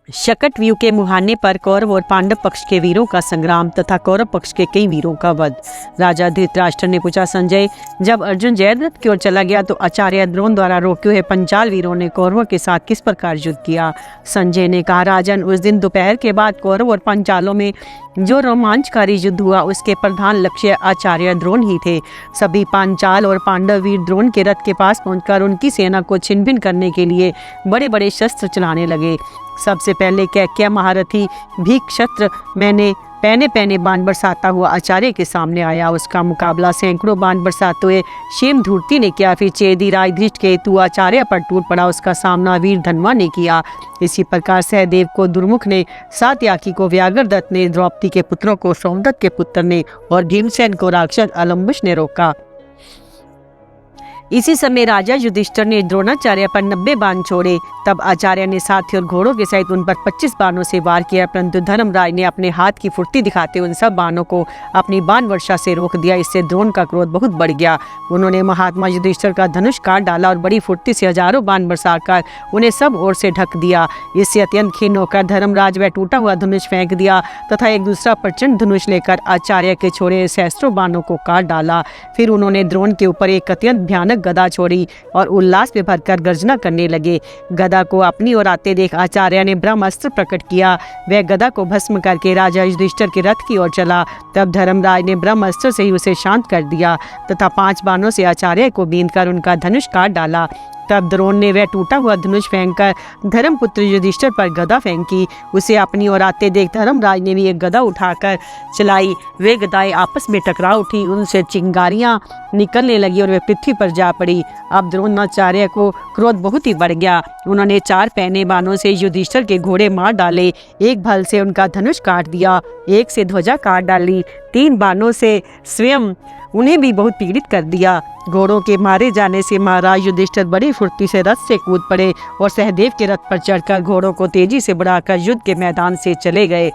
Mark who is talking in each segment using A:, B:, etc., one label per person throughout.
A: शकटव्यूह के मुहाने पर कौरव और पांडव पक्ष के वीरों का संग्राम तथा कौरव पक्ष के कई वीरों का वध। राजा धृतराष्ट्र ने पूछा, संजय, जब अर्जुन जयद्रथ की ओर चला गया तो आचार्य द्रोण द्वारा रोके हुए पंचाल वीरों ने कौरवों के साथ किस प्रकार युद्ध किया? संजय ने कहा, राजन, उस दिन दोपहर के बाद कौरव और पंचालों में जो रोमांचकारी युद्ध हुआ उसके प्रधान लक्ष्य आचार्य द्रोण ही थे। सभी पांचाल और पांडव वीर द्रोण के रथ के पास पहुंचकर उनकी सेना को छिन्न-भिन्न करने के लिए बड़े बड़े शस्त्र चलाने लगे। सबसे पहले कैकेय महारथी भीक्षत्र पहने पहने बाण बरसाता हुआ आचार्य के सामने आया। उसका मुकाबला सैकड़ों बाण बरसाते हुए क्षेमधूर्ति ने किया। फिर चेदी राज धृष्टकेतु आचार्य पर टूट पड़ा। उसका सामना वीर धनवा ने किया। इसी प्रकार सहदेव को दुर्मुख ने, सात्यकी को व्याघ्रदत्त ने, द्रौपदी के पुत्रों को सोमदत्त के पुत्र ने और भीमसेन को राक्षस अलम्बुस ने रोका। इसी समय राजा युधिष्ठिर ने द्रोणाचार्य पर 90 बाण छोड़े। तब आचार्य ने साथी और घोड़ों के सहित उन पर 25 बाणों से वार किया, परंतु धर्मराज ने अपने हाथ की फुर्ती दिखाते उन सब बाणों को अपनी बाण वर्षा से रोक दिया। इससे द्रोण का क्रोध बहुत बढ़ गया। उन्होंने महात्मा युधिष्ठिर का धनुष काट डाला और बड़ी फुर्ती से हजारों बाण बरसाकर उन्हें सब ओर से ढक दिया। इससे अत्यंत खिन्न होकर धर्मराज वह टूटा हुआ धनुष फेंक दिया तथा एक दूसरा प्रचंड धनुष लेकर आचार्य के छोड़े सहस्त्रों बाणों को काट डाला। फिर उन्होंने द्रोण के ऊपर एक अत्यंत भयानक गदा छोड़ी और उल्लास में भरकर गर्जना करने लगे। गदा को अपनी ओर आते देख आचार्य ने ब्रह्मास्त्र प्रकट किया। वह गदा को भस्म करके राजा युधिष्ठिर के रथ की ओर चला। तब धर्मराज ने ब्रह्मास्त्र से ही उसे शांत कर दिया तथा 5 बाणों से आचार्य को बींधकर उनका धनुष काट डाला। तब द्रोण ने वह टूटा हुआ धनुष फेंककर धर्मपुत्र युधिष्ठिर पर गदा फेंकी। उसे अपनी ओर आते देख धर्मराज ने भी एक गदा उठाकर चलाई। वे गदाएं आपस में टकरा उठी, उनसे चिंगारियां निकलने लगी और वे पृथ्वी पर जा पड़ी। अब द्रोणाचार्य को क्रोध बहुत ही बढ़ गया। उन्होंने 4 पहने बाणों से युधिष्ठिर के घोड़े मार डाले, एक भल से उनका धनुष काट दिया, एक से ध्वजा काट डाली, 3 बाणों से स्वयं उन्हें भी बहुत पीड़ित कर दिया। घोड़ों के मारे जाने से महाराज युधिष्ठिर बड़ी फुर्ती से रथ से कूद पड़े और सहदेव के रथ पर चढ़कर घोड़ों को तेजी से बढ़ाकर युद्ध के मैदान से चले गए।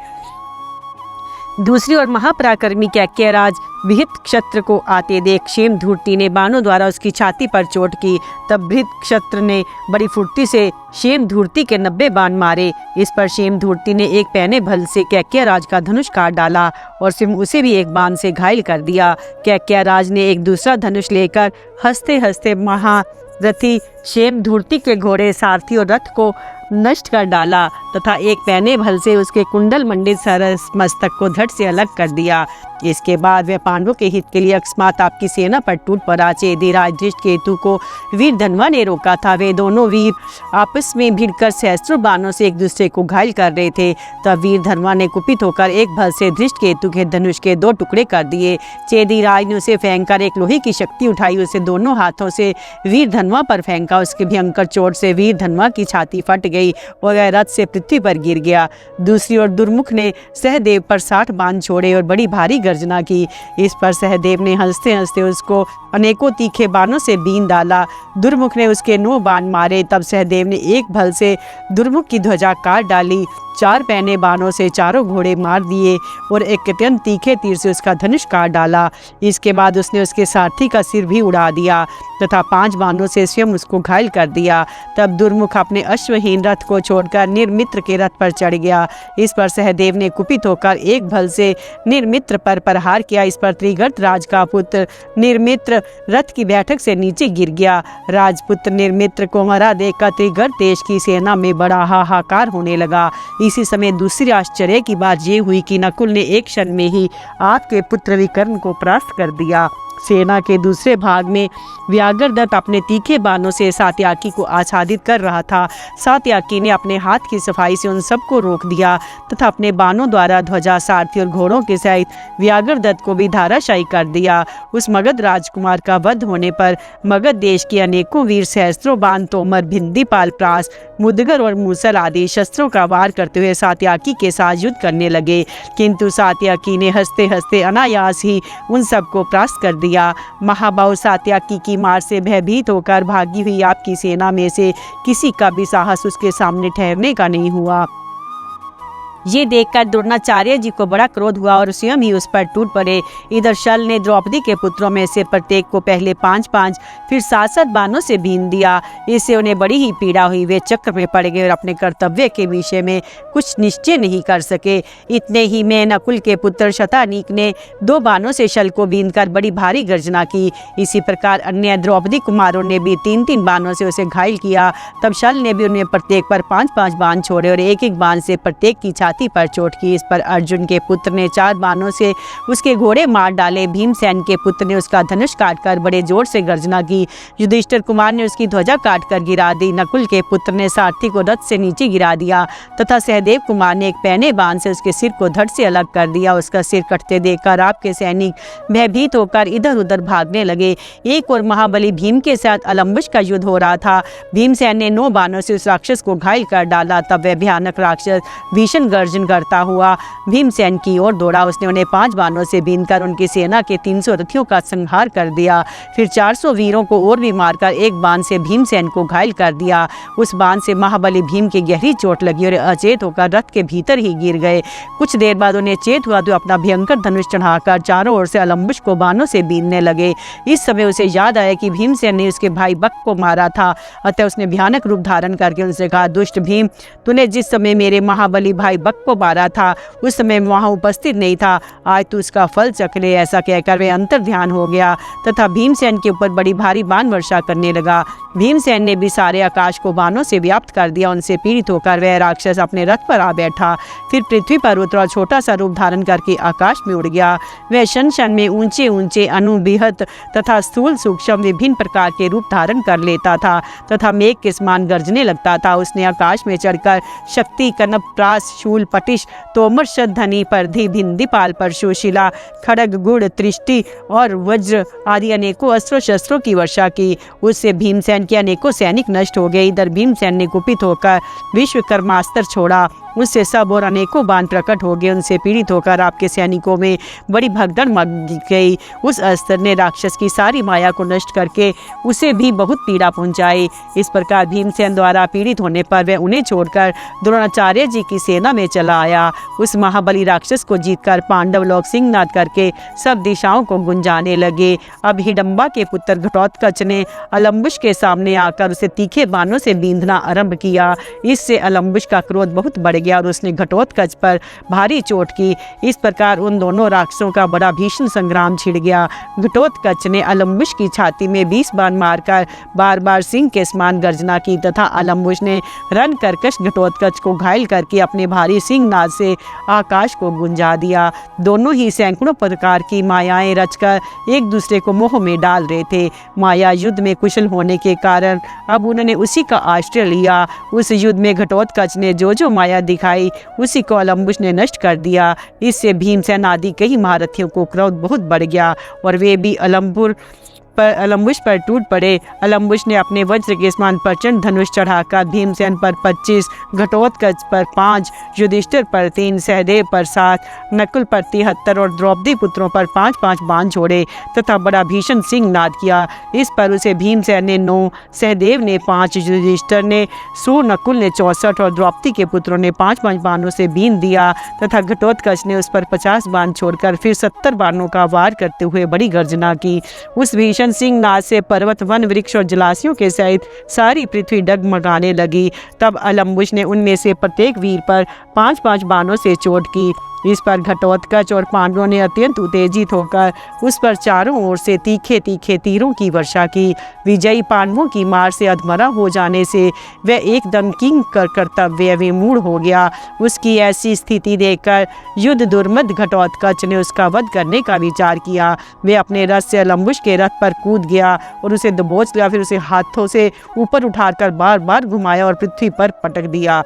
A: दूसरी ओर महापराक्रमी कैकेयराज बृहत्क्षत्र को आते देख क्षेमधूर्ति ने बाणों द्वारा उसकी छाती पर चोट की। तब बृहत्क्षत्र ने बड़ी फुर्ती से क्षेमधूर्ति के 90 बाण मारे। इस पर क्षेमधूर्ति ने एक पहने भल से कैकेयराज का धनुष काट डाला और स्वयं उसे भी एक बाण से घायल कर दिया। कैकेयराज ने एक दूसरा धनुष लेकर हंसते हंसते महारथी क्षेमधूर्ति के घोड़े, सारथी और रथ को नष्ट कर डाला तथा एक पहने भल से उसके कुंडल मंडित सरस मस्तक को धड़ से अलग कर दिया। इसके बाद वह पांडवों के हित के लिए अकस्मात आपकी सेना पर टूट पड़ा। चेदी राज धृष्टकेतु को वीर धनवा ने रोका था। वे दोनों वीर आपस में भिड़कर सहस्त्रों बाणों से एक दूसरे को घायल कर रहे थे। तब वीर धनवा ने कुपित होकर एक भल से धृष्टकेतु के धनुष के 2 टुकड़े कर दिए। चेदी राज ने उसे फेंककर एक लोहे की शक्ति उठाई, उसे दोनों हाथों से वीर धनवा पर फेंका। उसके भयंकर चोट से वीर धनवा की छाती फट गई और वह रथ से पृथ्वी पर गिर गया। दूसरी ओर दुर्मुख ने सहदेव पर 60 बाण छोड़े और बड़ी भारी गर्जना की। इस पर सहदेव ने हंसते हंसते उसको अनेकों तीखे बाणों से बीन डाला। दुर्मुख ने उसके 9 बाण मारे। तब सहदेव ने एक भल से दुर्मुख की ध्वजा काट डाली, 4 पहने बाणों से चारों घोड़े मार दिए और एक अत्यंत तीखे तीर से उसका धनुष काट डाला। इसके बाद उसने उसके सारथी का सिर भी उड़ा दिया तथा 5 बाणों से स्वयं उसको घायल कर दिया। तब दुर्मुख अपने अश्वहीन रथ को छोड़कर निर्मित्र के रथ पर चढ़ गया। इस पर सहदेव ने कुपित होकर एक भल से निर्मित्र पर प्रहार किया। इस पर त्रिगर्त राज का पुत्र निर्मित्र रथ की बैठक से नीचे गिर गया। राजपुत्र निर्मित्र को मरा देखकर त्रिगर्त देश की सेना में बड़ा हाहाकार होने लगा। इसी समय दूसरी आश्चर्य की बात ये हुई कि नकुल ने एक क्षण में ही आपके पुत्र विकर्ण को परास्त कर दिया। सेना के दूसरे भाग में व्याघ्रदत्त अपने तीखे बाणों से सात्यकी को आच्छादित कर रहा था। सात्यकी ने अपने हाथ की सफाई से उन सबको रोक दिया तथा अपने बाणों द्वारा ध्वजा, सारथी और घोड़ों के सहित व्याघ्रदत्त को भी धाराशायी कर दिया। उस मगध राजकुमार का वध होने पर मगध देश के अनेकों वीर सहस्त्रों बाण, तोमर, भिंदीपाल, प्रास, मुदगर और मूसल आदि शस्त्रों का वार करते हुए सात्यकी के साथ युद्ध करने लगे, किंतु सात्यकी ने हंसते हंसते अनायास ही उन सबको परास्त कर दिया। महाबाहु सात्यकी की मार से भयभीत होकर भागी हुई आपकी सेना में से किसी का भी साहस उसके सामने ठहरने का नहीं हुआ। ये देखकर द्रोणाचार्य जी को बड़ा क्रोध हुआ और स्वयं ही उस पर टूट पड़े। इधर शल ने द्रौपदी के पुत्रों में से प्रत्येक को पहले 5-5 फिर 7-7 बाणों से बीन दिया। इससे उन्हें बड़ी ही पीड़ा हुई। वे चक्र में पड़ गए और अपने कर्तव्य के विषय में कुछ निश्चय नहीं कर सके। इतने ही में नकुल के पुत्र शतानीक ने 2 बाणों से शल को बीनकर बड़ी भारी गर्जना की। इसी प्रकार अन्य द्रौपदी कुमारों ने भी 3-3 बाणों से उसे घायल किया। तब शल ने भी उनमें प्रत्येक पर 5-5 बाण छोड़े और एक-एक बाण से प्रत्येक की छाती पर चोट की। इस पर अर्जुन के पुत्र ने 4 बाणों से उसके घोड़े मार डाले। भीमसेन के पुत्र ने उसका धनुष काटकर बड़े जोर से गर्जना की। युधिष्ठिर कुमार ने उसकी ध्वजा काटकर गिरा दी। नकुल के पुत्र ने सारथी को रथ से नीचे गिरा दिया तथा सहदेव कुमार ने एक पैने बाण से उसके सिर को धड़ से अलग कर दिया। उसका सिर कटते देखकर आपके सैनिक भयभीत होकर इधर उधर भागने लगे। एक और महाबली भीम के साथ अलम्बुश का युद्ध हो रहा था। भीमसेन ने 9 बाणों से उस राक्षस को घायल कर डाला। तब वह भयानक राक्षस भीषण गर्जन करता हुआ भीमसेन की ओर दौड़ा। उसने उन्हें 5 बाणों से बीनकर उनकी सेना के 300 रथियों का संहार कर दिया। फिर 400 वीरों को और भी मारकर एक बाण से भीमसेन को घायल कर दिया। उस बाण से महाबली भीम की गहरी चोट लगी और अचेत होकर रथ के भीतर ही गिर गए। कुछ देर बाद उन्हें चेत हुआ तो अपना भयंकर धनुष चढ़ाकर चारों ओर से अलम्बुश को बाणों से बीनने लगे। इस समय उसे याद आया कि भीमसेन ने उसके भाई बक को मारा था। अतः उसने भयानक रूप धारण करके उनसे कहा, दुष्ट भीम, तूने जिस समय मेरे महाबली भाई बक को मारा था उस समय वहां उपस्थित नहीं था। आज तू उसका फल चख ले। ऐसा कहकर वह अंतर ध्यान हो गया तथा भीमसेन के ऊपर बड़ी भारी बाण वर्षा करने लगा। भीमसेन ने भी सारे आकाश को बाणों से व्याप्त कर दिया। उनसे पीड़ित होकर वह राक्षस अपने रथ पर आ बैठा। फिर पृथ्वी पर उतरा, छोटा सा रूप धारण करके आकाश में उड़ गया। वह क्षण क्षण में ऊंचे ऊंचे अनुबृहत तथा स्थूल सूक्ष्म विभिन्न प्रकार के रूप धारण कर लेता था तथा मेघ के समान गर्जने लगता था। उसने आकाश में चढ़कर शक्ति, कनप, प्रास, शूल, पटिश, तोमर, धनी, परधि, भिंदीपाल, परशुशिला, खड़ग, गुड़, त्रिष्टि और वज्र आदि अनेकों अस्त्रों शस्त्रों की वर्षा की। उससे भीमसेन के अनेकों सैनिक नष्ट हो गए। इधर भीमसेन ने कुपित होकर विश्वकर्मास्त्र छोड़ा। उससे सब और अनेकों बाण प्रकट हो गए। उनसे पीड़ित होकर आपके सैनिकों में बड़ी भगदड़ मच गई। उस अस्त्र ने राक्षस की सारी माया को नष्ट करके उसे भी बहुत पीड़ा पहुंचाई। इस प्रकार भीमसेन द्वारा पीड़ित होने पर वह उन्हें छोड़कर द्रोणाचार्य जी की सेना में चला आया। उस महाबली राक्षस को जीतकर पांडव लोग सिंहनाद करके सब दिशाओं को गुंजाने लगे। अब हिडम्बा के पुत्र घटोत्कच ने अलम्बुश के सामने आकर उसे तीखे बाणों से बींधना आरंभ किया। इससे अलम्बुश का क्रोध बहुत बढ़ गया और उसने घटोत्कच पर भारी चोट की। इस प्रकार उन दोनों राक्षसों का बड़ा भीषण संग्राम छिड़ गया। घटोत्कच ने अलम्बुश की छाती में 20 बाण मारकर बार बार सिंह के समान गर्जना की तथा अलम्बुश ने रन कर्कश घटोत्कच को घायल करके अपने भारी सिंहनाद से आकाश को गुंजा दिया। दोनों ही सैकड़ों प्रकार की मायाएं रचकर एक दूसरे को मोह में डाल रहे थे। माया युद्ध में कुशल होने के कारण अब उन्होंने उसी का आश्रय लिया। उस युद्ध में घटोत्कच ने जो माया दिखाई उसी को अलम्बुश ने नष्ट कर दिया। इससे भीमसेन आदि कई महारथियों को क्रोध बहुत बढ़ गया और वे भी अलम्बुश पर टूट पड़े। अलम्बुश ने अपने वज्र के समान प्रचंड धनुष चढ़ाकर भीमसेन पर 25, घटोत्कच पर 5, युधिष्ठिर पर 3, सहदेव पर 7, नकुल पर 73 और द्रौपदी पुत्रों पर 5-5 बाण छोड़े तथा बड़ा भीषण सिंहनाद किया। इस पर उसे भीमसेन ने 9, सहदेव ने 5, युधिष्ठिर ने 100, नकुल ने 64 और द्रौपदी के पुत्रों ने 5-5 बाणों से बीन दिया तथा घटोत्कच ने उस पर 50 बाण छोड़कर फिर 70 बाणों का वार करते हुए बड़ी गर्जना की। उस भीषण सिंहनाद से पर्वत, वन, वृक्ष और जलाशयों के सहित सारी पृथ्वी डगमगाने लगी। तब अलम्बुश ने उनमें से प्रत्येक वीर पर 5-5 बाणों से चोट की। इस पर घटोत्कच और पांडवों ने अत्यंत उत्तेजित होकर उस पर चारों ओर से तीखे तीखे तीरों की वर्षा की। विजयी पांडवों की मार से अधमरा हो जाने से वह एकदम किंग कर कर्तव्य विमूढ़ हो गया। उसकी ऐसी स्थिति देखकर युद्ध दुर्मद घटोत्कच ने उसका वध करने का विचार किया। वह अपने रथ से अलम्बुश के रथ पर कूद गया और उसे दबोच लिया। फिर उसे हाथों से ऊपर उठाकर बार बार घुमाया और पृथ्वी पर पटक दिया।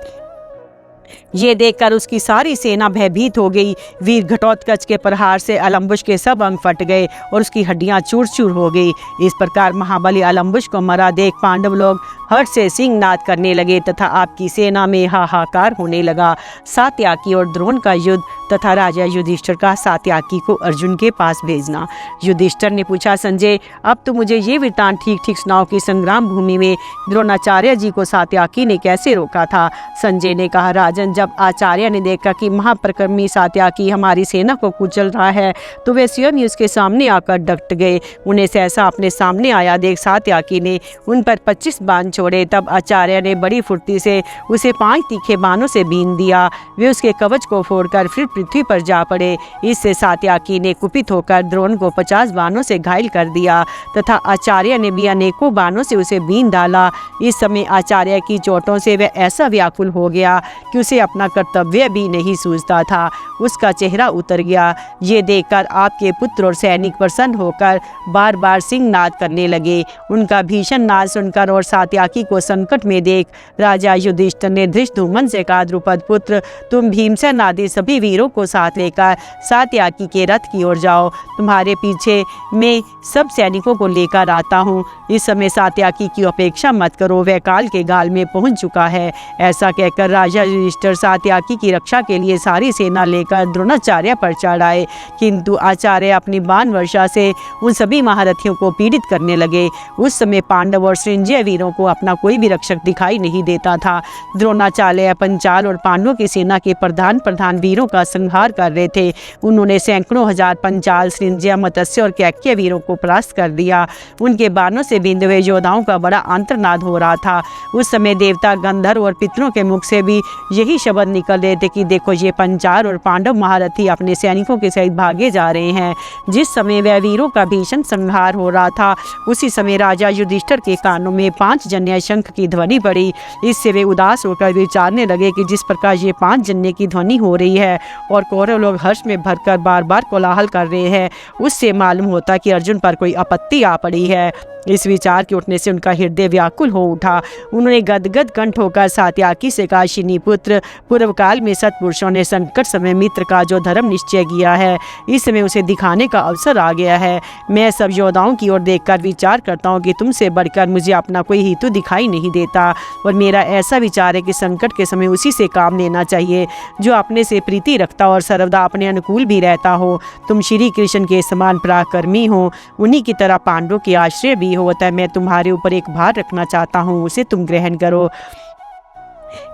A: ये देखकर उसकी सारी सेना भयभीत हो गई। वीर घटोत्कच के प्रहार से अलम्बुश के सब अंग फट गए और उसकी हड्डियां चूर चूर हो गई। इस प्रकार महाबली अलम्बुश को मरा देख पांडव लोग हर्ष से सिंहनाद करने लगे तथा आपकी सेना में हाहाकार होने लगा। सात्याकी और द्रोण का युद्ध तथा राजा युधिष्ठिर का सात्याकी को अर्जुन के पास भेजना। युधिष्ठिर ने पूछा, संजय अब तो मुझे ये वृत्तांत ठीक ठीक सुनाओ कि संग्राम भूमि में द्रोणाचार्य जी को सात्याकी ने कैसे रोका था। संजय ने कहा, राजन जब आचार्य ने देखा कि महापराक्रमी सात्याकी हमारी सेना को कुचल रहा है तो वे स्वयं ही उसके सामने आकर डट गए। उन्हें सहसा अपने सामने आया देख सात्याकी ने उन पर 25 बाण छोड़े। तब आचार्य ने बड़ी फुर्ती से उसे 5 तीखे बाणों से बीन दिया। वे उसके कवच को फोड़कर फिर पृथ्वी पर जा पड़े। इससे सात्याकी ने कुपित होकर द्रोण को 50 बाणों से घायल कर दिया तथा आचार्य ने भी अनेकों बाणों से उसे बीन डाला। इस समय आचार्य की चोटों से वह ऐसा व्याकुल हो गया कि उसे अपना कर्तव्य भी नहीं सूझता था। उसका चेहरा उतर गया। ये देखकर आपके पुत्र और सैनिक प्रसन्न होकर बार बार सिंहनाद करने लगे। उनका भीषण नाद सुनकर और सात्याकी को संकट में देख राजा युधिष्ठिर ने धृष्टद्युम्न से कहा, द्रुपद पुत्र तुम भीमसेन आदि सभी वीरों को साथ लेकर सात्याकी के रथ की ओर जाओ। तुम्हारे पीछे मैं सब सैनिकों को लेकर आता हूँ। इस समय सात्याकी की अपेक्षा मत करो, वह काल के गाल में पहुँच चुका है। ऐसा कहकर राजा युधिष्ठिर सात्याकी की रक्षा के लिए सारी सेना लेकर द्रोणाचार्य पर चढ़ आए, किंतु आचार्य अपनी बाण वर्षा से उन सभी महारथियों को पीड़ित करने लगे। उस समय पांडव और सृंजय वीरों को अपना कोई भी रक्षक दिखाई नहीं देता था। द्रोणाचार्य पंचाल और पांडवों की सेना के प्रधान वीरों का संहार कर रहे थे। उन्होंने सैकड़ों हजार पंचाल, सृंजय, मत्स्य और कैक्य वीरों को परास्त कर दिया। उनके बाणों से बिंदु हुए योद्धाओं का बड़ा अंतर्नाद हो रहा था। उस समय देवता, गंधर्व और पितरों के मुख से भी यही शब्द निकल रहे थे कि देखो ये पंचाल और पांडव महारथी अपने सैनिकों के सहित भागे जा रहे हैं। जिस समय वह वीरों का भीषण संहार हो रहा था उसी समय राजा युधिष्ठिर के कानों में 5 जन्य शंख की ध्वनि पड़ी। इससे वे उदास होकर विचारने लगे कि जिस प्रकार ये 5 जन्य की ध्वनि हो रही है और कौरव लोग हर्ष में भरकर बार बार कोलाहल कर रहे हैं, उससे मालूम होता कि अर्जुन पर कोई आपत्ति आ पड़ी है। इस विचार के उठने से उनका हृदय व्याकुल हो उठा। उन्होंने गदगद कंठ होकर सात्याकी से कहा, शिनी पुत्र पूर्व काल में सत्पुरुषों ने संकट समय मित्र का जो धर्म निश्चय किया है इस समय उसे दिखाने का अवसर आ गया है। मैं सब योद्धाओं की ओर देखकर विचार करता हूँ कि तुमसे बढ़कर मुझे अपना कोई हेतु दिखाई नहीं देता और मेरा ऐसा विचार है कि संकट के समय उसी से काम लेना चाहिए जो अपने से प्रीति रखता और सर्वदा अपने अनुकूल भी रहता हो। तुम श्री कृष्ण के समान पराक्रमी हो, उन्हीं की तरह पांडवों के आश्रय भी होता है। मैं तुम्हारे ऊपर एक भार रखना चाहता हूँ, उसे तुम ग्रहण करो।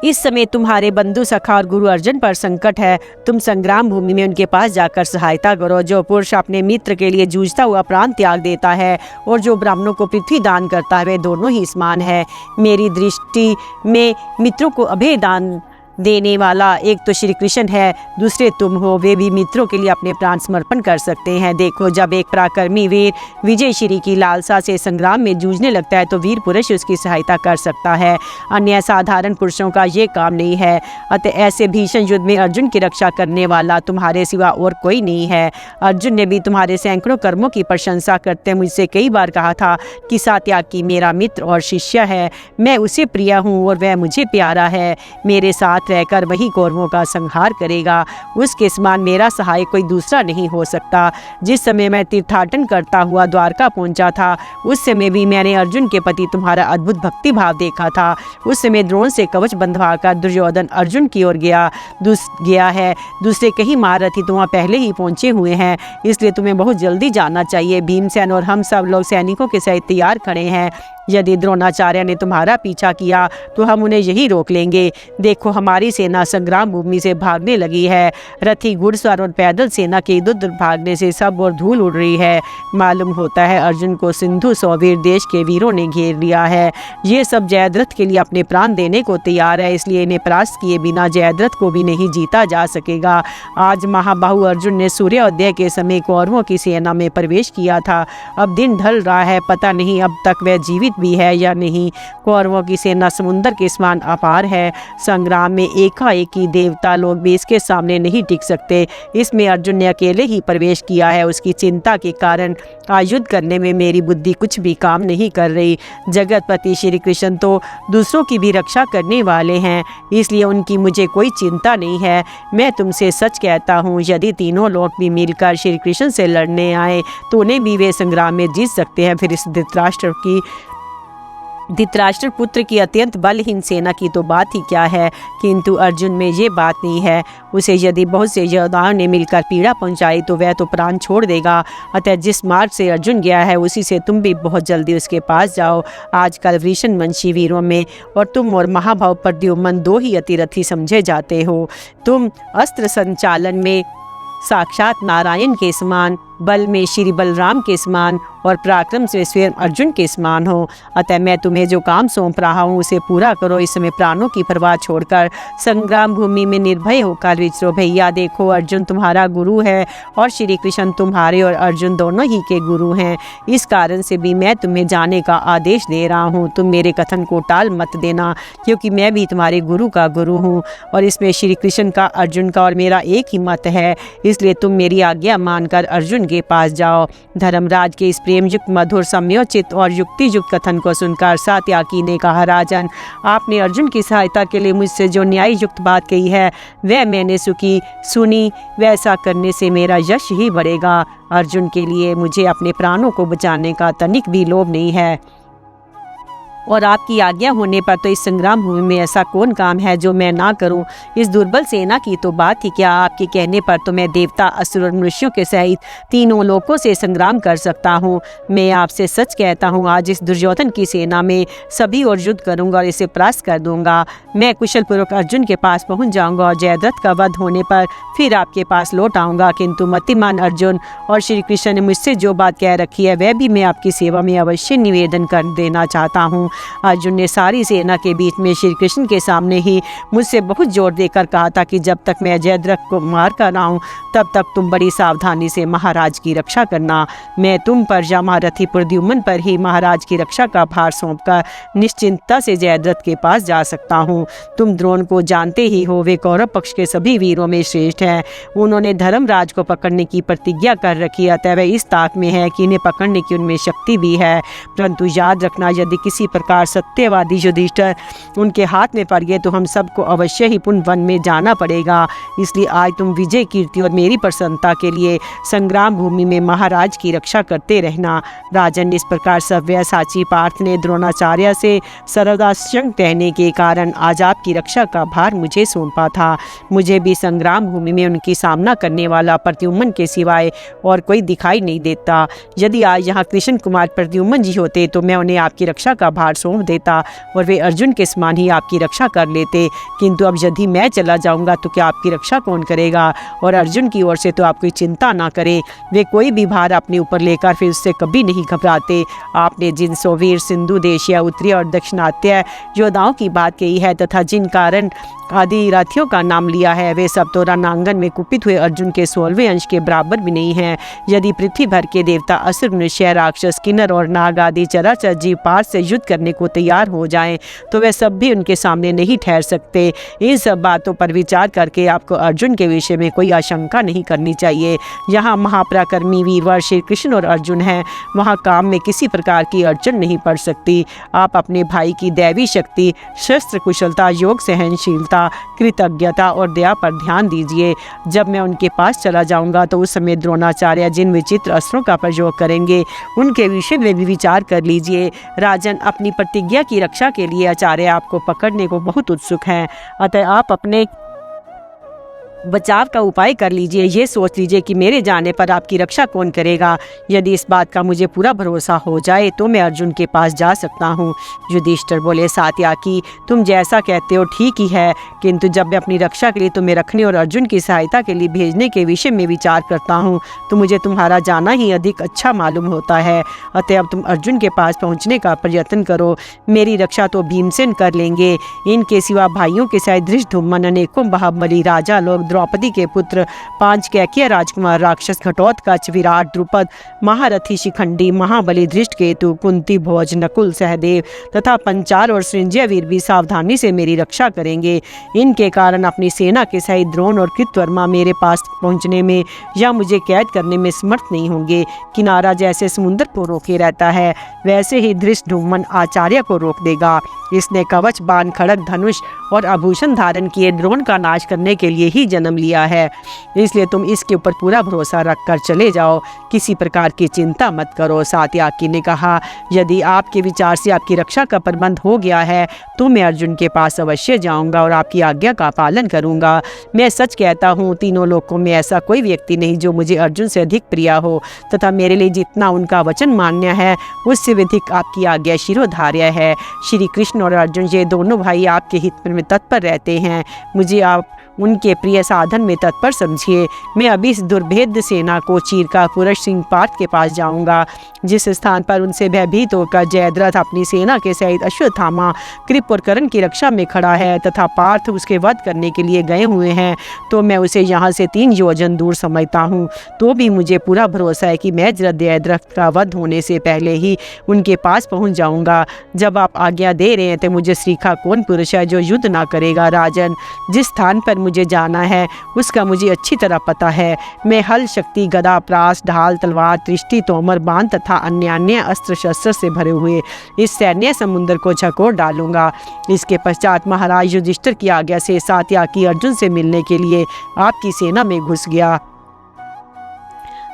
A: इस समय तुम्हारे बंधु सखा और गुरु अर्जुन पर संकट है। तुम संग्राम भूमि में उनके पास जाकर सहायता करो। जो पुरुष अपने मित्र के लिए जूझता हुआ प्राण त्याग देता है और जो ब्राह्मणों को पृथ्वी दान करता है वे दोनों ही समान है। मेरी दृष्टि में मित्रों को अभय दान देने वाला एक तो श्री कृष्ण है, दूसरे तुम हो। वे भी मित्रों के लिए अपने प्राण समर्पण कर सकते हैं। देखो जब एक पराक्रमी वीर विजय श्री की लालसा से संग्राम में जूझने लगता है तो वीर पुरुष उसकी सहायता कर सकता है, अन्य साधारण पुरुषों का ये काम नहीं है। अतः ऐसे भीषण युद्ध में अर्जुन की रक्षा करने वाला तुम्हारे सिवा और कोई नहीं है। अर्जुन ने भी तुम्हारे सैकड़ों कर्मों की प्रशंसा करते मुझसे कई बार कहा था कि सात्याकी मेरा मित्र और शिष्य है, मैं उसे प्रिय हूँ और वह मुझे प्यारा है। मेरे साथ रहकर वही कौरवों का संहार करेगा, उसके समान मेरा सहाय कोई दूसरा नहीं हो सकता। जिस समय मैं तीर्थाटन करता हुआ द्वारका पहुंचा था उस समय भी मैंने अर्जुन के प्रति तुम्हारा अद्भुत भक्ति भाव देखा था। उस समय द्रोण से कवच बंधवाकर दुर्योधन अर्जुन की ओर गया है। दूसरे कई महारथी तो वहाँ पहले ही पहुंचे हुए हैं, इसलिए तुम्हें बहुत जल्दी जाना चाहिए। भीमसेन और हम सब लोग सैनिकों के सहित तैयार खड़े हैं। यदि द्रोणाचार्य ने तुम्हारा पीछा किया तो हम उन्हें यही रोक लेंगे। देखो हमारी सेना संग्राम भूमि से भागने लगी है। रथी, घुड़सवार और पैदल सेना के इधर उधर भागने से सब और धूल उड़ रही है। मालूम होता है अर्जुन को सिंधु सौवीर देश के वीरों ने घेर लिया है। ये सब जयद्रथ के लिए अपने प्राण देने को तैयार है, इसलिए इन्हें परास्त किए बिना जयद्रथ को भी नहीं जीता जा सकेगा। आज महाबाहु अर्जुन ने सूर्योदय के समय कौरवों की सेना में प्रवेश किया था। अब दिन ढल रहा है, पता नहीं अब तक वह जीवित भी है या नहीं। कौरवों की सेना समुद्र के समान अपार है। संग्राम में एकाएक ही देवता लोग भी इसके सामने नहीं टिक सकते। इसमें अर्जुन ने अकेले ही प्रवेश किया है। उसकी चिंता के कारण युद्ध करने में मेरी बुद्धि कुछ भी काम नहीं कर रही। जगतपति श्री कृष्ण तो दूसरों की भी रक्षा करने वाले हैं, इसलिए उनकी मुझे कोई चिंता नहीं है। मैं तुमसे सच कहता हूँ, यदि तीनों लोग भी मिलकर श्री कृष्ण से लड़ने आए तो उन्हें भी वे संग्राम में जीत सकते हैं। फिर इस धृतराष्ट्र की धृतराष्ट्र पुत्र की अत्यंत बलहीन सेना की तो बात ही क्या है, किंतु अर्जुन में ये बात नहीं है। उसे यदि बहुत से योद्धाओं ने मिलकर पीड़ा पहुंचाई तो वह तो प्राण छोड़ देगा। अतः जिस मार्ग से अर्जुन गया है उसी से तुम भी बहुत जल्दी उसके पास जाओ। आजकल वृषणवंशी वीरों में और तुम और महाभाव प्रद्युम्न दो ही अतिरथी समझे जाते हो। तुम अस्त्र संचालन में साक्षात नारायण के समान, बल में श्री बलराम के समान और पराक्रम से स्वयं अर्जुन के समान हो। अतः मैं तुम्हें जो काम सौंप रहा हूँ उसे पूरा करो। इस समय प्राणों की परवाह छोड़कर संग्राम भूमि में निर्भय होकर विचरो। भैया देखो, अर्जुन तुम्हारा गुरु है और श्री कृष्ण तुम्हारे और अर्जुन दोनों ही के गुरु हैं। इस कारण से भी मैं तुम्हें जाने का आदेश दे रहा हूँ। तुम मेरे कथन को टाल मत देना, क्योंकि मैं भी तुम्हारे गुरु का गुरु हूँ और इसमें श्री कृष्ण का, अर्जुन का और मेरा एक ही मत है। इसलिए तुम मेरी आज्ञा मानकर अर्जुन के पास जाओ। धर्मराज के इस प्रेम युक्त, मधुर, समयोचित और युक्ति युक्त कथन को सुनकर सात्याकी ने कहा, राजन, आपने अर्जुन की सहायता के लिए मुझसे जो न्याय युक्त बात कही है वह मैंने सुनी। वैसा करने से मेरा यश ही बढ़ेगा। अर्जुन के लिए मुझे अपने प्राणों को बचाने का तनिक भी लोभ नहीं है और आपकी आज्ञा होने पर तो इस संग्राम भूमि में ऐसा कौन काम है जो मैं ना करूं। इस दुर्बल सेना की तो बात ही क्या, आपके कहने पर तो मैं देवता, असुर और मनुष्यों के सहित तीनों लोकों से संग्राम कर सकता हूं। मैं आपसे सच कहता हूं, आज इस दुर्योधन की सेना में सभी और युद्ध करूंगा और इसे परास्त कर दूंगा। मैं कुशल पूर्वक अर्जुन के पास पहुंच जाऊंगा और जयद्रथ का वध होने पर फिर आपके पास लौट आऊंगा। किंतु मतिमान अर्जुन और श्री कृष्ण ने मुझसे जो बात कह रखी है वह भी मैं आपकी सेवा में अवश्य निवेदन कर देना चाहता हूँ। अर्जुन ने सारी सेना के बीच में श्री कृष्ण के सामने ही मुझसे बहुत जोर देकर कहा था कि जब तक मैं जयद्रथ को मार कर आऊं तब तक तुम बड़ी सावधानी से महाराज की रक्षा करना। मैं तुम पर या महारथी प्रद्युम्न पर ही महाराज की रक्षा का भार सौंपकर निश्चिंतता से जयद्रथ के पास जा सकता हूँ। तुम द्रोण को जानते ही हो, वे कौरव पक्ष के सभी वीरों में श्रेष्ठ हैं। उन्होंने धर्मराज को पकड़ने की प्रतिज्ञा कर रखी, अतः वह इस ताक में है कि इन्हें पकड़ने की उनमें शक्ति भी है। परंतु याद रखना, यदि किसी प्रकार सत्यवादी युधिष्ठिर उनके हाथ में पड़ गए तो हम सबको अवश्य ही पुनः वन में जाना पड़ेगा। इसलिए आज तुम विजय, कीर्ति और मेरी प्रसन्नता के लिए संग्राम भूमि में महाराज की रक्षा करते रहना। राजन, इस प्रकार सव्यसाची पार्थ ने द्रोणाचार्य से सर्वदा संग रहने के कारण आज आपकी रक्षा का भार मुझे सौंपा था। मुझे भी संग्राम भूमि में उनकी सामना करने वाला प्रद्युम्न के सिवाय और कोई दिखाई नहीं देता। यदि आज यहाँ कृष्ण कुमार प्रद्युम्न जी होते तो मैं उन्हें आपकी रक्षा का भार सौंप देता और वे अर्जुन के समान ही आपकी रक्षा कर लेते। किंतु अब यदि मैं चला जाऊंगा तो क्या आपकी रक्षा कौन करेगा? और अर्जुन की ओर से तो आप कोई चिंता ना करें, वे कोई भी भार अपने ऊपर लेकर फिर उससे कभी नहीं घबराते। आपने जिन सोवीर, सिंधु देशीय, उत्तरी और दक्षिणात्य योद्धाओं की बात कही है तथा जिन कारण आदि रथियों का नाम लिया है, वे सब तो रणांगन में कुपित हुए अर्जुन के 16वें अंश के बराबर भी नहीं हैं। यदि पृथ्वी भर के देवता, असुर, मनुष्य, राक्षस, किन्नर और नाग आदि चराचर जीव पार्थ से युद्ध करने को तैयार हो जाएं तो वे सब भी उनके सामने नहीं ठहर सकते। इन सब बातों पर विचार करके आपको अर्जुन के विषय में कोई आशंका नहीं करनी चाहिए। यहाँ महापराक्रमी वीरवर श्री कृष्ण और अर्जुन हैं, वहाँ काम में किसी प्रकार की अड़चन नहीं पड़ सकती। आप अपने भाई की दैवी शक्ति, शस्त्र कुशलता, योग, सहनशीलता, कृतज्ञता और दया पर ध्यान दीजिए। जब मैं उनके पास चला जाऊंगा तो उस समय द्रोणाचार्य जिन विचित्र अस्त्रों का प्रयोग करेंगे उनके विषय में भी विचार कर लीजिए। राजन, अपनी प्रतिज्ञा की रक्षा के लिए आचार्य आपको पकड़ने को बहुत उत्सुक हैं, अतः आप अपने बचाव का उपाय कर लीजिए। ये सोच लीजिए कि मेरे जाने पर आपकी रक्षा कौन करेगा। यदि इस बात का मुझे पूरा भरोसा हो जाए तो मैं अर्जुन के पास जा सकता हूँ। युधिष्ठिर बोले, सात्याकी, तुम जैसा कहते हो ठीक ही है, किंतु जब मैं अपनी रक्षा के लिए तुम्हें रखने और अर्जुन की सहायता के लिए भेजने के विषय में विचार करता हूँ तो मुझे तुम्हारा जाना ही अधिक अच्छा मालूम होता है। अतः अब तुम अर्जुन के पास पहुँचने का प्रयत्न करो। मेरी रक्षा तो भीमसेन कर लेंगे। इनके सिवा भाइयों के साथ धृष्टद्युम्न, अनेकों बाहुबली राजा लोग, द्रौपदी के पुत्र, 5 कैकेय राजकुमार, राक्षस घटोत्कच, विराट, द्रुपद, महारथी शिखंडी, महाबली धृष्टकेतु, कुंती भोज, नकुल, सहदेव तथा पंचाल और सृंजय वीर भी सावधानी से मेरी रक्षा करेंगे। इनके कारण अपनी सेना के सहित द्रोण और कृतवर्मा मेरे पास पहुंचने में या मुझे कैद करने में समर्थ नहीं होंगे। किनारा जैसे समुद्र को रोके रहता है वैसे ही धृष्टद्युम्न आचार्य को रोक देगा। इसने कवच, बाण, खड़ग, धनुष और आभूषण धारण किए द्रोण का नाश करने के लिए ही जन्म लिया है, इसलिए तुम इसके ऊपर पूरा भरोसा रखकर चले जाओ, किसी प्रकार की चिंता मत करो। सात्याकी ने कहा, यदि आपके विचार से आपकी रक्षा का प्रबंध हो गया है तो मैं अर्जुन के पास अवश्य जाऊंगा और आपकी आज्ञा का पालन करूंगा। मैं सच कहता हूँ, तीनों लोकों में ऐसा कोई व्यक्ति नहीं जो मुझे अर्जुन से अधिक प्रिय हो, तथा मेरे लिए जितना उनका वचन मान्य है उससे अधिक आपकी आज्ञा शिरोधार्य है। श्री कृष्ण और अर्जुन ये दोनों भाई आपके हित में तत्पर रहते हैं, मुझे आप उनके प्रिय साधन में तत्पर समझिए। मैं अभी इस दुर्भेद्य सेना को चीरकर पुरुष सिंह पार्थ के पास जाऊंगा, जिस स्थान पर उनसे भयभीत होकर जयद्रथ अपनी सेना के सहित अश्वत्थामा, कृप और कर्ण की रक्षा में खड़ा है तथा पार्थ उसके वध करने के लिए गए हुए हैं, तो मैं उसे यहाँ से 3 योजन दूर समझता हूँ। तो भी मुझे पूरा भरोसा है कि मैं जयद्रथ का वध होने से पहले ही उनके पास पहुँच जाऊँगा। जब आप आज्ञा दे रहे हैं तो मुझे सीखा कौन पुरुष है जो युद्ध ना करेगा। राजन, जिस स्थान पर मुझे जाना है उसका मुझे अच्छी तरह पता है। मैं हल, शक्ति, गदा, प्रास, ढाल, तलवार, दृष्टि, तोमर, बाण तथा अन्य अस्त्र शस्त्र से भरे हुए इस सैन्य समुद्र को झकोर डालूंगा। इसके पश्चात महाराज युधिष्ठिर की आज्ञा से सात्याकी अर्जुन से मिलने के लिए आपकी सेना में घुस गया।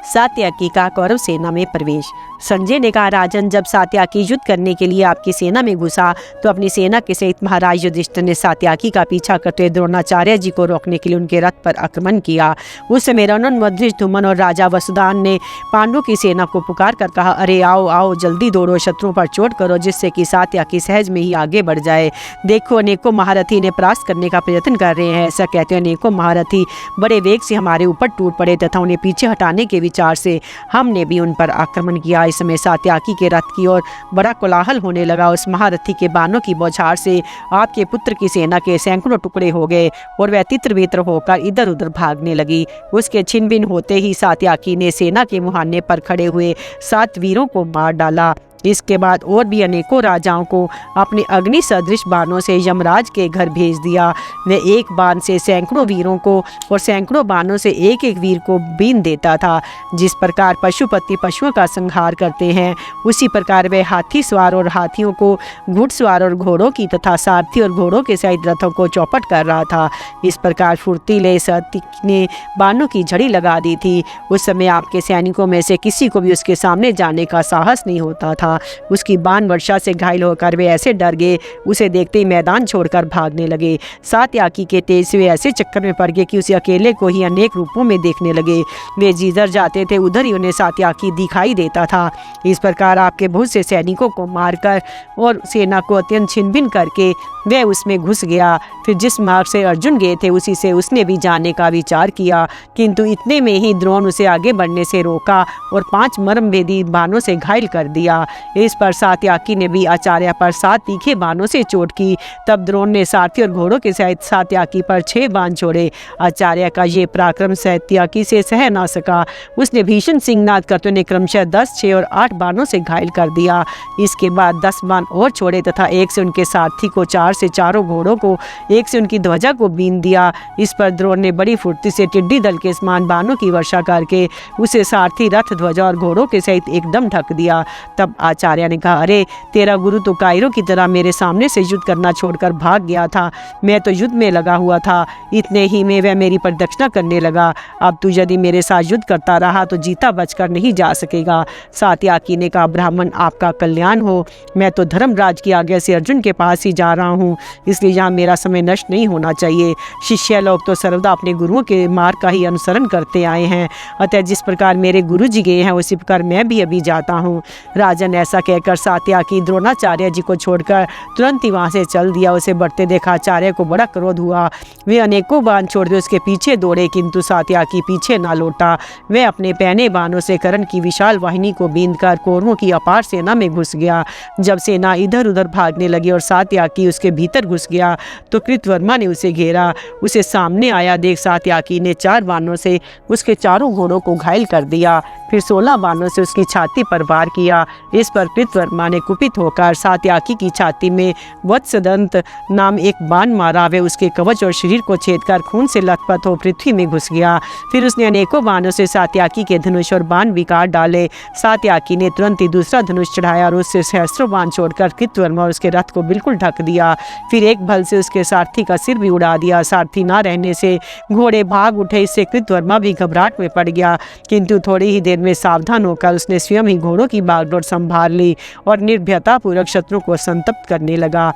A: सात्याकी का कौरव सेना में प्रवेश। संजय ने कहा, राजन, जब सात्याकी युद्ध करने के लिए आपकी सेना में घुसा तो अपनी सेना के सहित महाराज युधिष्ठिर ने सात्याकी का पीछा करते हुए द्रोणाचार्य जी को रोकने के लिए उनके रथ पर आक्रमण किया। उस समय रणन, मध्रिज, धूमन और राजा वसुदान ने पांडवों की सेना को पुकार कर कहा, अरे आओ आओ, जल्दी दौड़ो, शत्रुओं पर चोट करो, जिससे कि सात्याकी सहज में ही आगे बढ़ जाए। देखो, अनेकों महारथी ने परास्त करने का प्रयत्न कर रहे हैं। ऐसा कहते हैं अनेकों महारथी बड़े वेग से हमारे ऊपर टूट पड़े तथा उन्हें पीछे हटाने के विचार से हमने भी उन पर आक्रमण किया। इस समय सात्याकी के रथ की ओर बड़ा कोलाहल होने लगा। उस महारथी के बाणों की बौछार से आपके पुत्र की सेना के सैकड़ों टुकड़े हो गए और वह तितर-बितर होकर इधर उधर भागने लगी। उसके छिन-भिन होते ही सात्याकी ने सेना के मुहाने पर खड़े हुए 7 वीरों को मार डाला। इसके बाद और भी अनेकों राजाओं को अपने अग्नि सदृश बाणों से यमराज के घर भेज दिया। वे एक बाण से सैकड़ों वीरों को और सैकड़ों बाणों से एक एक वीर को बीन देता था। जिस प्रकार पशुपति पशुओं का संहार करते हैं, उसी प्रकार वे हाथी सवार और हाथियों को, घुड़सवार और घोड़ों की तथा सारथी और घोड़ों के सहित रथों को चौपट कर रहा था। इस प्रकार फुर्तीले सात्विक ने बाणों की झड़ी लगा दी थी। उस समय आपके सैनिकों में से किसी को भी उसके सामने जाने का साहस नहीं होता था। उसकी बाण वर्षा से घायल होकर वे ऐसे डर गए, उसे देखते ही मैदान छोड़कर भागने लगे। सात्याकी के तेज से वे ऐसे चक्कर में पड़ गए कि उसे अकेले को ही अनेक रूपों में देखने लगे। वे जिधर जाते थे उधर ही उन्हें सात्याकी दिखाई देता था। इस प्रकार आपके बहुत से सैनिकों को मारकर और सेना को अत्यंत छिन-भिन करके वह उसमें घुस गया। फिर जिस मार्ग से अर्जुन गए थे उसी से उसने भी जाने का विचार किया, किंतु इतने में ही द्रोण उसे आगे बढ़ने से रोका और 5 मर्मभेदी बाणों से घायल कर दिया। इस पर सात्याकी ने भी आचार्य पर 7 तीखे बाणों से चोट की। तब द्रोण ने सारथी और घोड़ों के सहित सात्याकी पर 6 बाण छोड़े। आचार्य का ये पराक्रम सात्याकी से सह ना सका। उसने भीषण सिंहनाद करते हुए क्रमशः 10, 6 और 8 बाणों से घायल कर दिया। इसके बाद 10 बाण और छोड़े तथा एक से उनके सारथी को, 4 से चारों घोड़ों को, एक से उनकी ध्वजा को बीन दिया। इस पर द्रोण ने बड़ी फुर्ती से टिड्डी दल के समान बाणों की वर्षा करके उसे सारथी, रथ, ध्वजा और घोड़ों के सहित एकदम ढक दिया। तब आचार्य ने कहा, अरे तेरा गुरु तो कायरों की तरह मेरे सामने से युद्ध करना छोड़कर भाग गया था। मैं तो युद्ध में लगा हुआ था। इतने ही में वह मेरी प्रदक्षिणा करने लगा। अब तू यदि मेरे साथ युद्ध करता रहा तो जीता बचकर नहीं जा सकेगा। सात्याकी ने कहा, ब्राह्मण, आपका कल्याण हो। मैं तो धर्मराज की आज्ञा से अर्जुन के पास ही जा रहा हूँ, इसलिए यहाँ मेरा समय नष्ट नहीं होना चाहिए। शिष्य लोग तो सर्वदा अपने गुरुओं के मार्ग का ही अनुसरण करते आए हैं, अतः जिस प्रकार मेरे गुरु जी गए हैं उसी प्रकार मैं भी अभी जाता हूँ। राजन, ऐसा कहकर सात्याकी द्रोणाचार्य जी को छोड़कर तुरंत ही वहाँ से चल दिया। उसे बढ़ते देखा आचार्य को बड़ा क्रोध हुआ। वे अनेकों बाण छोड़ते उसके पीछे दौड़े, किंतु सात्याकी पीछे ना लौटा। वे अपने पहने बाणों से कर्ण की विशाल वाहिनी को बींधकर कौरवों की अपार सेना में घुस गया। जब सेना इधर उधर भागने लगी और सात्याकी उसके भीतर घुस गया तो कृतवर्मा ने उसे घेरा। उसे सामने आया देख सात्यकी ने 4 बाणों से उसके चारों घोड़ों को घायल कर दिया। फिर 16 बाणों से उसकी छाती पर वार किया। इस पर कृतवर्मा ने कुपित होकर सात्यकी की छाती में वत्सदंत नाम एक बाण मारा। वे उसके कवच और शरीर को छेदकर खून से लथपथ हो पृथ्वी में घुस गया। फिर उसने अनेकों बाणों से सात्यकी के धनुष और बाण विकार डाले। सात्यकी ने तुरंत ही दूसरा धनुष चढ़ाया और उससे सहस्त्रों बाण छोड़कर कृतवर्मा और उसके रथ को बिल्कुल ढक दिया। फिर एक बल से उसके सारथी का सिर भी उड़ा दिया। सारथी ना रहने से घोड़े भाग उठे। इससे कृतवर्मा भी घबराहट में पड़ गया, किंतु थोड़ी ही देर में सावधान होकर उसने स्वयं ही घोड़ों की बागडोर संभाल ली और निर्भयता पूर्वक शत्रु को संतप्त करने लगा।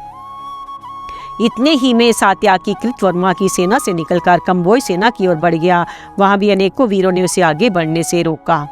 A: इतने ही में सात्यकी कृतवर्मा की सेना से निकलकर कंबोज सेना की ओर बढ़ गया। वहां भी अनेकों वीरों ने उसे आगे बढ़ने से रोका।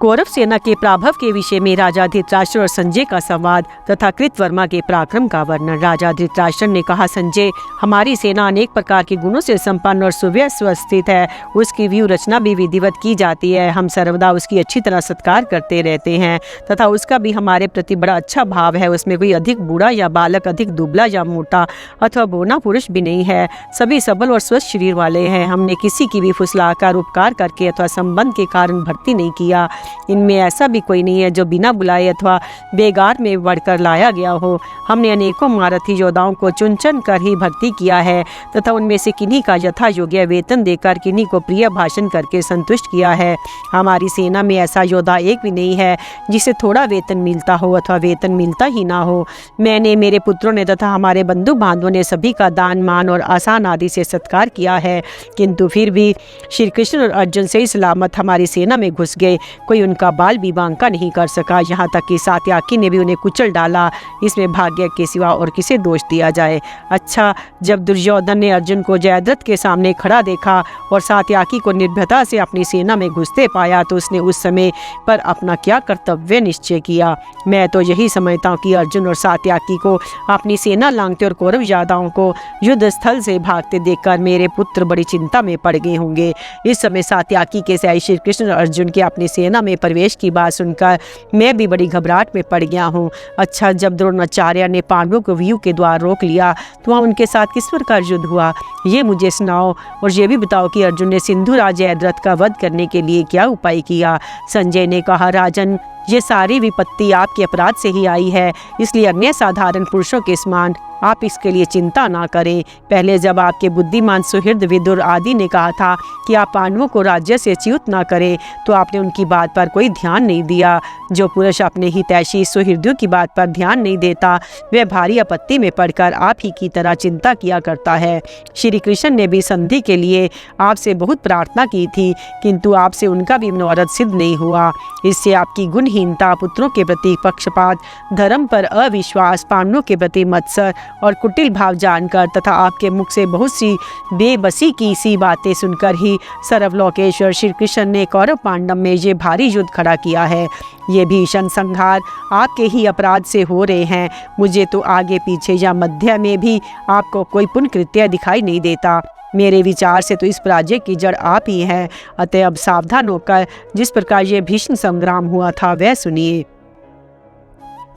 A: कौरव सेना के प्राभव के विषय में राजा धृतराष्ट्र और संजय का संवाद तथा कृतवर्मा के पराक्रम का वर्णन। राजा धृतराष्ट्र ने कहा, संजय, हमारी सेना अनेक प्रकार के गुणों से संपन्न और सुव्यवस्थित है। उसकी व्यूह रचना भी विधिवत की जाती है। हम सर्वदा उसकी अच्छी तरह सत्कार करते रहते हैं तथा उसका भी हमारे प्रति बड़ा अच्छा भाव है। उसमें कोई अधिक बूढ़ा या बालक, अधिक दुबला या मोटा अथवा बौना पुरुष भी नहीं है। सभी सबल और स्वस्थ शरीर वाले हैं। हमने किसी की भी फुसलाकर, उपकार करके अथवा संबंध के कारण भर्ती नहीं किया। इनमें ऐसा भी कोई नहीं है जो बिना बुलाए अथवा बेगार में बढ़कर लाया गया हो। हमने अनेकों महारथी योद्धाओं को चुन चुन कर ही भर्ती किया है तथा उनमें से किन्हीं का यथा योग्य वेतन देकर किन्हीं को प्रिय भाषण करके संतुष्ट किया है। हमारी सेना में ऐसा योद्धा एक भी नहीं है जिसे थोड़ा वेतन मिलता हो अथवा वेतन मिलता ही ना हो। मैंने, मेरे पुत्रों ने तथा हमारे बंधु बांधवों ने सभी का दान, मान और आसान आदि से सत्कार किया है, किंतु फिर भी श्री कृष्ण और अर्जुन सही सलामत हमारी सेना में घुस गए। कोई उनका बाल भी बांका नहीं कर सका। यहाँ तक कि सात्यकी ने भी उन्हें कुचल डाला। इसमें भाग्य के सिवा और किसे दोष दिया जाए। अच्छा, जब दुर्योधन ने अर्जुन को जयद्रथ के सामने खड़ा देखा और सात्यकी को निर्भयता से अपनी सेना में घुसते पाया तो उसने उस समय पर अपना क्या कर्तव्य निश्चय किया। मैं तो यही समझता हूँ कि अर्जुन और सात्यकी को अपनी सेना लांघते और कौरव योद्धाओं को युद्ध स्थल से भागते देखकर मेरे पुत्र बड़ी चिंता में पड़ गए होंगे। इस समय सात्यकी के साथ श्री कृष्ण और अर्जुन के अपनी सेना में प्रवेश की बात सुनकर मैं भी बड़ी घबराहट में पड़ गया हूँ। अच्छा, जब द्रोणाचार्य ने पांडवों को व्यू के द्वार रोक लिया तो वहाँ उनके साथ किस प्रकार युद्ध हुआ, ये मुझे सुनाओ। और ये भी बताओ कि अर्जुन ने सिंधुराज जयद्रथ का वध करने के लिए क्या उपाय किया। संजय ने कहा, राजन, ये सारी विपत्ति आपके अपराध से ही आई है, इसलिए अन्य साधारण पुरुषों के समान आप इसके लिए चिंता ना करें। पहले जब आपके बुद्धिमान सुहृद विदुर आदि ने कहा था कि आप पांडवों को राज्य से च्युत ना करें तो आपने उनकी बात पर कोई ध्यान नहीं दिया। जो पुरुष अपने हितैषी सुहृदों की बात पर ध्यान नहीं देता वह भारी आपत्ति में पड़कर आप ही की तरह चिंता किया करता है। श्री कृष्ण ने भी संधि के लिए आपसे बहुत प्रार्थना की थी, किंतु आपसे उनका भी मनोरथ सिद्ध नहीं हुआ। इससे आपकी गुणहीनता, पुत्रों के प्रति पक्षपात, धर्म पर अविश्वास, पांडवों के प्रति मत्सर और कुटिल भाव जानकर तथा आपके मुख से बहुत सी बेबसी की सी बातें सुनकर ही सर्वलोकेश्वर श्री कृष्ण ने कौरव पांडव में ये भारी युद्ध खड़ा किया है। ये भीषण संहार आपके ही अपराध से हो रहे हैं। मुझे तो आगे पीछे या मध्य में भी आपको कोई पुण्य कृत्य दिखाई नहीं देता। मेरे विचार से तो इस पराजय की जड़ आप ही हैं। अतः अब सावधान होकर जिस प्रकार ये भीषण संग्राम हुआ था वह सुनिए।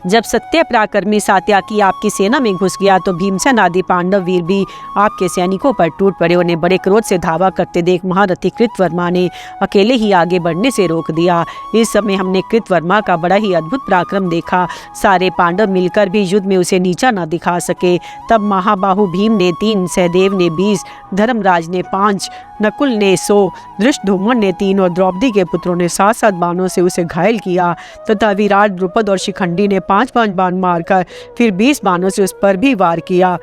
A: जब सत्य पराक्रमी सात्यकी आपकी सेना में घुस गया तो भीमसेन आदि पांडव वीर भी आपके सैनिकों पर टूट पड़े। उन्हें बड़े क्रोध से धावा करते देख महारथी कृतवर्मा ने अकेले ही आगे बढ़ने से रोक दिया। इस समय हमने कृतवर्मा का बड़ा ही अद्भुत पराक्रम देखा। सारे पांडव मिलकर भी युद्ध में उसे नीचा न दिखा सके। तब महाबाहु भीम ने 3, सहदेव ने 20, धर्मराज ने 5, नकुल ने 100, धृष्टद्युम्न ने 3 और द्रौपदी के पुत्रों ने 7-7 बाणों से उसे घायल किया तथा विराट, द्रुपद और शिखंडी ने 5-5 बाण मारकर फिर 20 बाणों से उस पर भी वार किया।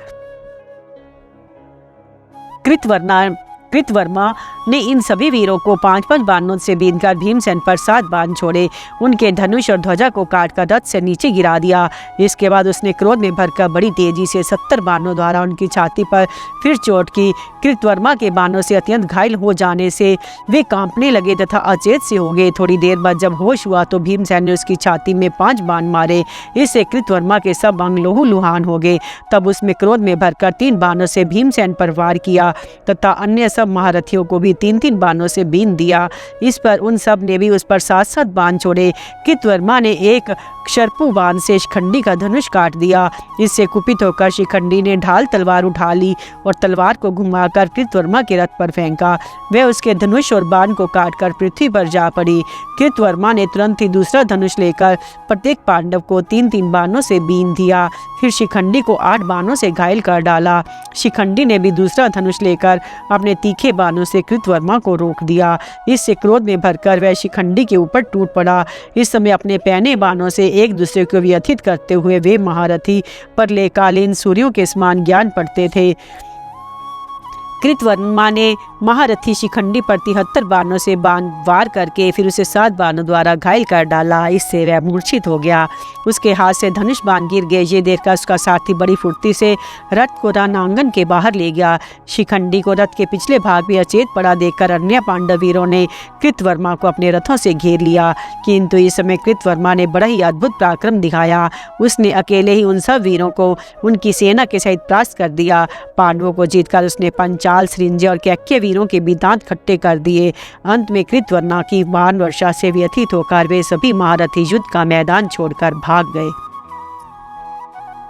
A: कृतवर्मा ने इन सभी वीरों को 5-5 बाणों से बीनकर भीमसेन पर 7 बाण छोड़े। उनके धनुष और ध्वजा को काटकर रथ से नीचे गिरा दिया। इसके बाद उसने क्रोध में भरकर बड़ी तेजी से 70 बाणों द्वारा उनकी छाती पर फिर चोट की। कृतवर्मा के बाणों से अत्यंत घायल हो जाने से वे कांपने लगे तथा अचेत से हो गए। थोड़ी देर बाद जब होश हुआ तो भीमसेन ने उसकी छाती में 5 बाण मारे। इससे कृतवर्मा के सब अंग लहूलुहान हो गए। तब उसमें क्रोध में भरकर 3 बाणों से भीमसेन पर वार किया तथा अन्य सब महारथियों को भी 3-3 बाणों से बीन दिया। इस पर उन सब ने भी उस पर 7-7 बाण छोड़े। कृतवर्मा ने एक शरपू बाण से शिखंडी का धनुष काट दिया। इससे कुपित होकर शिखंडी ने ढाल तलवार उठा ली और तलवार को घुमाकर कृतवर्मा के रथ पर फेंका। वह उसके धनुष और बाण को काटकर पृथ्वी पर जा पड़ी। कृतवर्मा ने तुरंत ही दूसरा धनुष लेकर प्रत्येक पांडव को 3-3 बाणों से बीन दिया। फिर शिखंडी को 8 बाणों से घायल कर डाला। शिखंडी ने भी दूसरा धनुष लेकर अपने तीखे बाणों से कृतवर्मा को रोक दिया। इससे क्रोध में भरकर वह शिखंडी के ऊपर टूट पड़ा। इस समय अपने पैने बाणों से एक दूसरे को व्यथित करते हुए वे महारथी प्रलयकालीन सूर्यों के समान ज्ञान पड़ते थे। कृतवर्मा ने महारथी शिखंडी पर 73 बाणों से बाण वार करके फिर उसे 7 बाणों द्वारा घायल कर डाला। इससे वह मूर्छित हो गया। उसके हाथ से धनुष बाण गिर गए। ये देखकर उसका सारथी बड़ी फुर्ती से रथ को रणांगन के बाहर ले गया। शिखंडी को रथ के पिछले भाग में अचेत पड़ा देखकर अन्य पांडव वीरों ने कृतवर्मा को अपने रथों से घेर लिया। किंतु इस समय कृतवर्मा ने बड़ा ही अद्भुत पराक्रम दिखाया। उसने अकेले ही उन सब वीरों को उनकी सेना के सहित परास्त कर दिया। पांडवों को जीतकर उसने पंचाल, सृंजय और कैक्य वीरों के भी दांत खट्टे कर दिए। अंत में कृतवर्मा की बाण वर्षा से व्यथित होकर वे सभी महारथी युद्ध का मैदान छोड़कर भाग गए।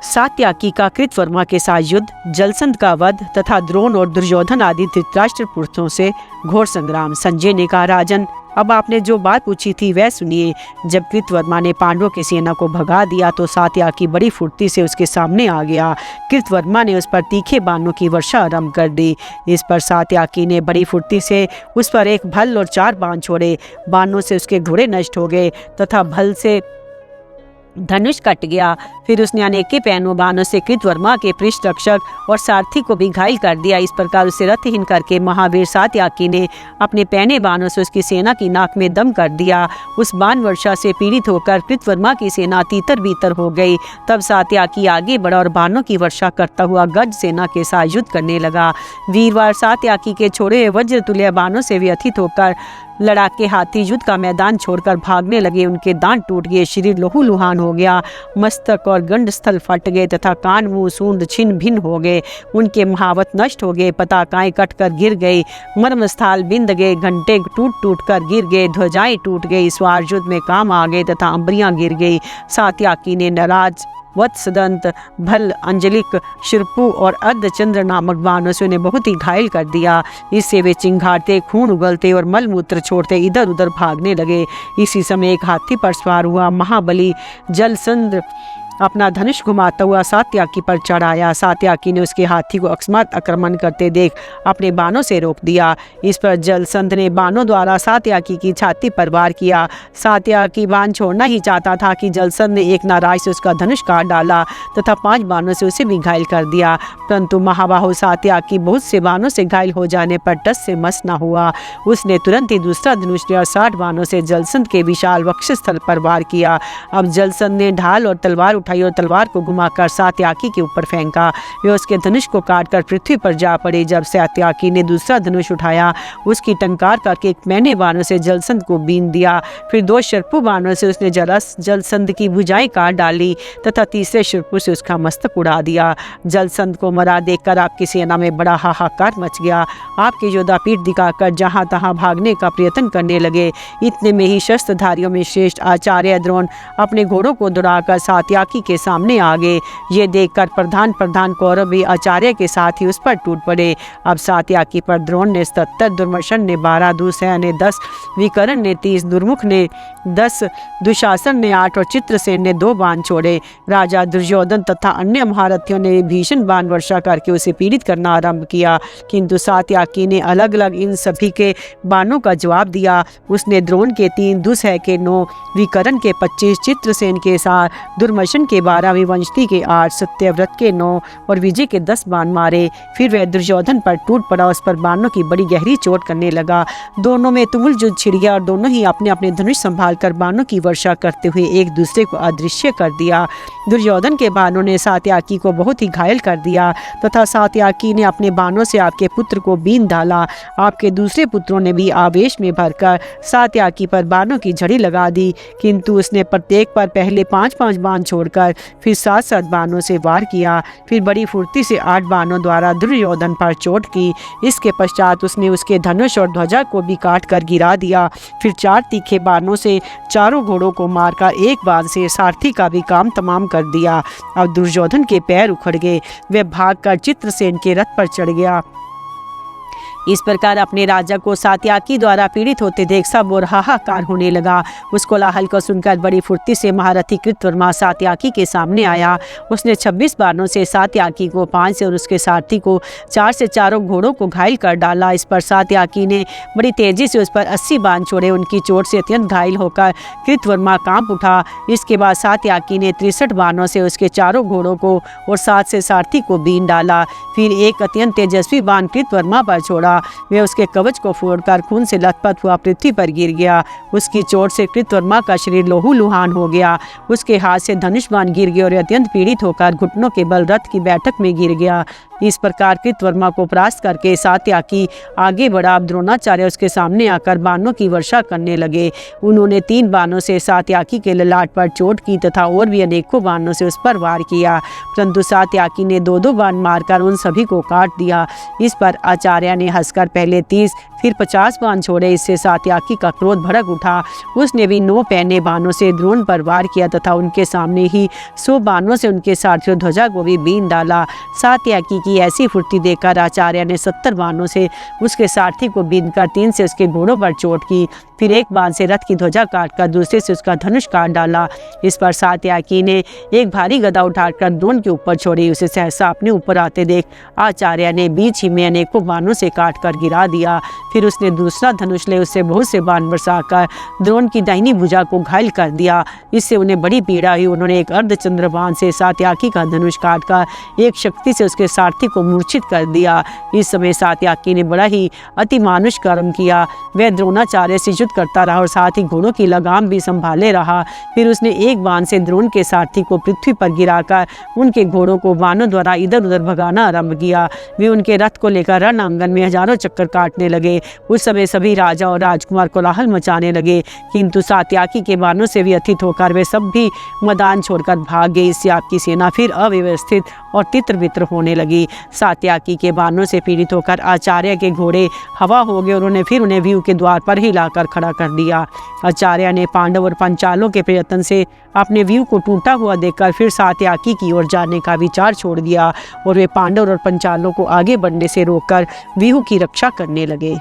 A: सात्याकी का कृतवर्मा के साथ युद्ध, जलसंध का वध तथा द्रोण और दुर्योधन आदि धृतराष्ट्र पुरुषों से घोर संग्राम। संजय ने कहा, राजन, अब आपने जो बात पूछी थी वह सुनिए। जब कृतवर्मा ने पांडवों की सेना को भगा दिया तो सात्याकी बड़ी फुर्ती से उसके सामने आ गया। कृतवर्मा ने उस पर तीखे बाणों की वर्षा आरंभ कर दी। इस पर सात्याकी ने बड़ी फुर्ती से उस पर एक भल और 4 बाण छोड़े। बाणों से उसके घोड़े नष्ट हो गए तथा भल से धनुष कट गया। फिर उसने अनेके पैनों बाणों से कृतवर्मा के पृष्ठ रक्षक और सारथी को भी घायल कर दिया। इस प्रकार उसे रथहीन करके महावीर सात्याकी ने अपने पैने बाणों से उसकी सेना की नाक में दम कर दिया। उस बाण वर्षा से पीड़ित होकर कृतवर्मा की सेना तीतर बीतर हो गई। तब सात्याकी आगे बढ़ा और बाणों की वर्षा करता हुआ गज सेना के साथ युद्ध करने लगा। वीरवार सात्याकी के छोड़े हुए वज्र तुल्य बाणों से व्यथित होकर लड़ाके हाथी युद्ध का मैदान छोड़कर भागने लगे। उनके दांत टूट गए, शरीर लहूलुहान हो गया, मस्तक और गंड स्थल फट गए तथा कान, मुंह, सूंड छिन्न भिन्न हो गए। उनके महावत नष्ट हो गए, पताकाएं कटकर गिर गई, मर्मस्थल बिंद गए, घंटे टूट टूट कर गिर गए, ध्वजाएं टूट गई, स्वार युद्ध में काम आ गए तथा अंबरियां गिर गई। सात्याकी ने नराज, वत्सदंत, भल, अंजलिक, शिरपु और अर्धचंद्र नामक बाणों से उन्हें बहुत ही घायल कर दिया। इससे वे चिंघाड़ते, खून उगलते और मलमूत्र छोड़ते इधर उधर भागने लगे। इसी समय एक हाथी पर सवार हुआ महाबली जलसंध अपना धनुष घुमाता हुआ सात्याकी पर चढ़ाया। सात्याकी ने उसके हाथी को अकस्मात आक्रमण करते देख अपने बाणों से रोक दिया। इस पर जलसंध ने बाणों द्वारा सात्याकी की छाती पर वार किया। सात्याकी बाण छोड़ना ही चाहता था कि जलसंध ने एक नाराज से उसका धनुष काट डाला तथा 5 बाणों से उसे भी घायल कर दिया। परंतु महाबाहु सात्याकी बहुत से बाणों से घायल हो जाने पर टस से मस न हुआ। उसने तुरंत ही दूसरा धनुष लिया और 60 बाणों से जलसंध के विशाल वक्षस्थल पर वार किया। अब जलसंध ने ढाल और तलवार उठाई और तलवार को घुमाकर सात्याकी के ऊपर फेंका। वे उसके धनुष को काटकर पृथ्वी पर जा पड़े। जब सात्याकी ने दूसरा धनुष उठाया, उसकी टंकार करके एक मैने बाणों से जलसंध को बीन दिया। फिर 2 शरपु बाणों से उसने जलसंध की भुजाएं काट डाली तथा तीसरे शरपु से उसका मस्तक उड़ा दिया। जलसंध को मरा देखकर आपकी सेना में बड़ा हाहाकार मच गया। आपके योद्धा पीठ दिखाकर जहां तहां भागने का प्रयत्न करने लगे। इतने में ही शस्त्रधारियों में श्रेष्ठ आचार्य द्रोण अपने घोड़ों को दौड़ाकर सात्याकी के सामने आ गए। ये देखकर प्रधान कौरव भी आचार्य के साथ ही उस पर टूट पड़े। अब सात्याकी पर द्रोण ने 77, दुर्मर्शन ने 12, दुसह ने 10, विकर्ण ने 30, दुर्मुख ने 10, दुशासन ने 8 और चित्रसेन ने 2 बाण छोड़े। राजा दुर्योधन तथा अन्य महारथियों ने भीषण बाण वर्षा करके उसे पीड़ित करना आरंभ किया। किंतु सात्याकी ने अलग अलग इन सभी के बाणों का जवाब दिया। उसने द्रोण के 3, दुसह के 9, विकर्ण के 25, चित्रसेन के 7, दुर्मर्शन के 12, विवंशती के 8, सत्यव्रत के 9 और विजय के 10 बाण मारे। फिर वह दुर्योधन पर टूट पड़ा, उस पर बाणों की बड़ी गहरी चोट करने लगा। दोनों में तुमुल युद्ध छिड़ गया और दोनों ही अपने अपने धनुष संभाल कर बाणों की वर्षा करते हुए एक दूसरे को अदृश्य कर दिया। दुर्योधन के बाणों ने सात्याकी को बहुत ही घायल कर दिया तथा सात्याकी ने अपने बाणों से आपके पुत्र को बीन डाला। आपके दूसरे पुत्रों ने भी आवेश में भरकर सात्याकी पर बाणों की झड़ी लगा दी, किंतु उसने प्रत्येक पर पहले 5-5 बाण छोड़कर छोड़कर फिर 7-7 बाणों से वार किया। फिर बड़ी फुर्ती से 8 बाणों द्वारा दुर्योधन पर चोट की। इसके पश्चात उसने उसके धनुष और ध्वजा को भी काट कर गिरा दिया। फिर 4 तीखे बाणों से चारों घोड़ों को मारकर एक बाण से सारथी का भी काम तमाम कर दिया। अब दुर्योधन के पैर उखड़ गए। वह भागकर चित्रसेन के रथ पर चढ़ गया। इस प्रकार अपने राजा को सात्याकी द्वारा पीड़ित होते देख सब और हाहाकार होने लगा। उस कोलाहल को सुनकर बड़ी फुर्ती से महारथी कृतवर्मा सात्याकी के सामने आया। उसने 26 बाणों से सात्याकी को 5 से और उसके सारथी को 4 से चारों घोड़ों को घायल कर डाला। इस पर सात्याकी ने बड़ी तेजी से उस पर 80 बाण छोड़े। उनकी चोट से अत्यंत घायल होकर कृतवर्मा कांप उठा। इसके बाद सात्याकी ने 63 बाणों से उसके चारों घोड़ों को और 7 से सारथी को बीन डाला। फिर एक अत्यंत तेजस्वी बाण कृतवर्मा पर छोड़ा। वह उसके कवच को फोड़कर खून से लथपथ हुआ पृथ्वी पर गिर गया। उसकी चोट से कृतवर्मा का शरीर लहूलुहान हो गया। उसके हाथ से धनुष बाण गिर गया और अत्यंत पीड़ित होकर घुटनों के बल रथ की बैठक में गिर गया। इस प्रकार कृतवर्मा को परास्त करके सात्याकी आगे बढ़ा। अब द्रोणाचार्य उसके सामने आकर बाणों की वर्षा करने लगे। उन्होंने 3 बाणों से सात्याकी के ललाट पर चोट की तथा और भी अनेकों बाणों से उस पर वार किया, परंतु सात्याकी ने 2-2 बाण मारकर उन सभी को काट दिया। इस पर आचार्य ने हंसकर पहले 30 फिर 50 बाण छोड़े। इससे सात्याकी का क्रोध भड़क उठा। उसने भी 9 पैने बाणों से द्रोण पर वार किया तथा उनके सामने ही 100 बाणों से उनके सारथी ध्वजा को भी बीन डाला। सात्याकी की ऐसी फुर्ती देखकर आचार्य ने 70 बाणों से उसके सारथी को बीनकर 3 से उसके घोड़ों पर चोट की। फिर एक बाण से रथ की ध्वजा काटकर दूसरे से उसका धनुष काट डाला। इस पर सात्याकी ने एक भारी गदा उठाकर द्रोण के ऊपर छोड़ी। उसे सहसा अपने ऊपर आते देख आचार्य ने बीच ही में अनेकों बाणों से काटकर गिरा दिया। फिर उसने दूसरा धनुष ले उससे बहुत से बाण बरसाकर द्रोण की दाहिनी भुजा को घायल कर दिया। इससे उन्हें बड़ी पीड़ा हुई। उन्होंने एक अर्धचंद्र बाण से सात्याकी का धनुष काटकर एक शक्ति से उसके सारथी को मूर्छित कर दिया। इस समय सात्याकी ने बड़ा ही अतिमानुष कर्म किया। वह द्रोणाचार्य से युद्ध करता रहा और साथ ही घोड़ों की लगाम भी संभाले रहा। फिर उसने एक बाण से द्रोण के सारथी को पृथ्वी पर गिराकर उनके घोड़ों को बाणों द्वारा इधर उधर भगाना आरंभ किया। वे उनके रथ को लेकर रण आंगन में हजारों चक्कर काटने लगे। उस समय सभी राजा और राजकुमार कोलाहल मचाने लगे, किंतु सात्याकी के बाणों से व्यथित होकर वे सब भी मैदान छोड़कर भाग गए। इससे आपकी सेना फिर अव्यवस्थित और तितर बितर होने लगी। सात्याकी के बाणों से पीड़ित होकर आचार्य के घोड़े हवा हो गए और उन्हें व्यू के द्वार पर ही लाकर खड़ा कर दिया। आचार्य ने पांडव और पंचालों के प्रयत्न से अपने व्यू को टूटा हुआ देखकर फिर सात्याकी की ओर जाने का विचार छोड़ दिया और वे पांडव और पंचालों को आगे बढ़ने से रोककर व्यू की रक्षा करने लगे।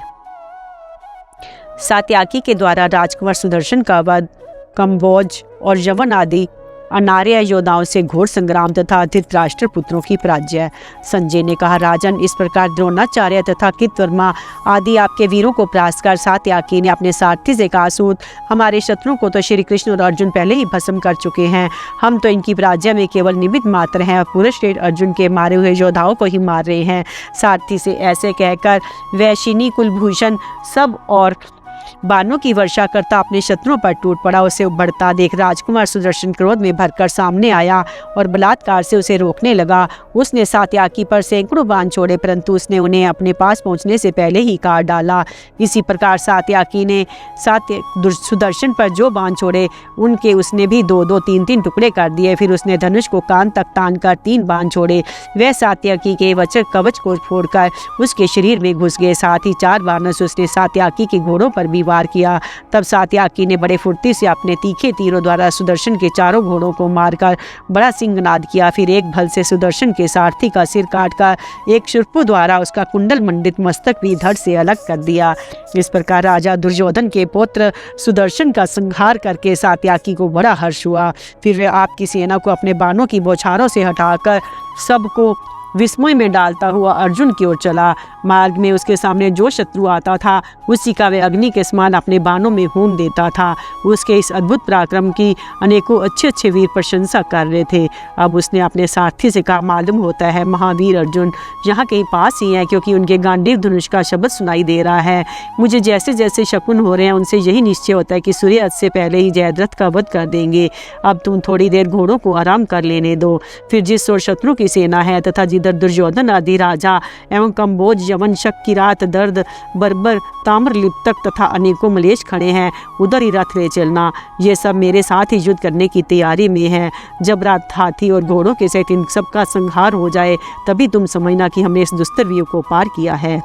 A: सात्याकी के द्वारा राजकुमार सुदर्शन का वध, कंबोज और यवन आदि अनार्य योद्धाओं से घोर संग्राम तथा धृतराष्ट्र पुत्रों की पराजय। संजय ने कहा, राजन, इस प्रकार द्रोणाचार्य तथा कृतवर्मा आदि आपके वीरों को परास्त कर सात्याकी ने अपने सारथी से कहा, सूत, हमारे शत्रुओं को तो श्री कृष्ण और अर्जुन पहले ही भस्म कर चुके हैं। हम तो इनकी पराजय में केवल निमित्त मात्र हैं और पूरे श्रेष्ठ अर्जुन के मारे हुए योद्धाओं को ही मार रहे हैं। सारथी से ऐसे कहकर वैशिनी कुलभूषण सब और बाणों की वर्षा करता अपने शत्रुओं पर टूट पड़ा। उसे बढ़ता देख राजकुमार सुदर्शन क्रोध में भरकर सामने आया और बलात्कार से उसे रोकने लगा। उसने सात्याकी पर सैकड़ों बाण छोड़े, परंतु उसने उन्हें अपने पास पहुंचने से पहले ही काट डाला। इसी प्रकार सात्याकी ने सुदर्शन पर जो बाण छोड़े उनके उसने भी 2-2, 3-3 टुकड़े कर दिए। फिर उसने धनुष को कान तक तानकर 3 बाण छोड़े। वह सात्याकी के वज्र कवच को फोड़कर उसके शरीर में घुस गए। साथ ही 4 बाणों से उसने सात्याकी के घोड़ों पर भी वार किया। तब सात्याकी ने बड़े फुर्ती से अपने तीखे तीरों द्वारा सुदर्शन के चारों घोड़ों को मारकर बड़ा सिंहनाद किया। फिर एक भल से सुदर्शन के सारथी का सिर काटकर एक शुर्पु द्वारा उसका कुंडल मंडित मस्तक भी धड़ से अलग कर दिया। इस प्रकार राजा दुर्योधन के पुत्र सुदर्शन का संहार करके सात्याकी को बड़ा हर्ष हुआ। फिर वह आपकी सेना को अपने बाणों की बौछारों से हटाकर सबको विस्मय में डालता हुआ अर्जुन की ओर चला। मार्ग में उसके सामने जो शत्रु आता था उसी का वे अग्नि के समान अपने बाणों में होम देता था। उसके इस अद्भुत पराक्रम की अनेकों अच्छे वीर प्रशंसा कर रहे थे। अब उसने अपने सारथी से कहा, मालूम होता है महावीर अर्जुन यहाँ कहीं पास ही है, क्योंकि उनके गांडीव धनुष का शब्द सुनाई दे रहा है। मुझे जैसे जैसे शकुन हो रहे हैं उनसे यही निश्चय होता है कि सूर्यास्त से पहले ही जयद्रथ का वध कर देंगे। अब तुम थोड़ी देर घोड़ों को आराम कर लेने दो। फिर जिस ओर शत्रु की सेना है तथा जिधर उधर दुर्योधन आदि राजा एवं कम्बोज, यवन, शक, किरात, दर्द, बर्बर, ताम्रलिप्तक तथा अनेकों मलेच्छ खड़े हैं। उधर ही रथ ले चलना। ये सब मेरे साथ ही युद्ध करने की तैयारी में है। जब रात हाथी और घोड़ों के सहित इन सब का संहार हो जाए तभी तुम समझना कि हमने इस दुस्तर व्यू को पार किया है।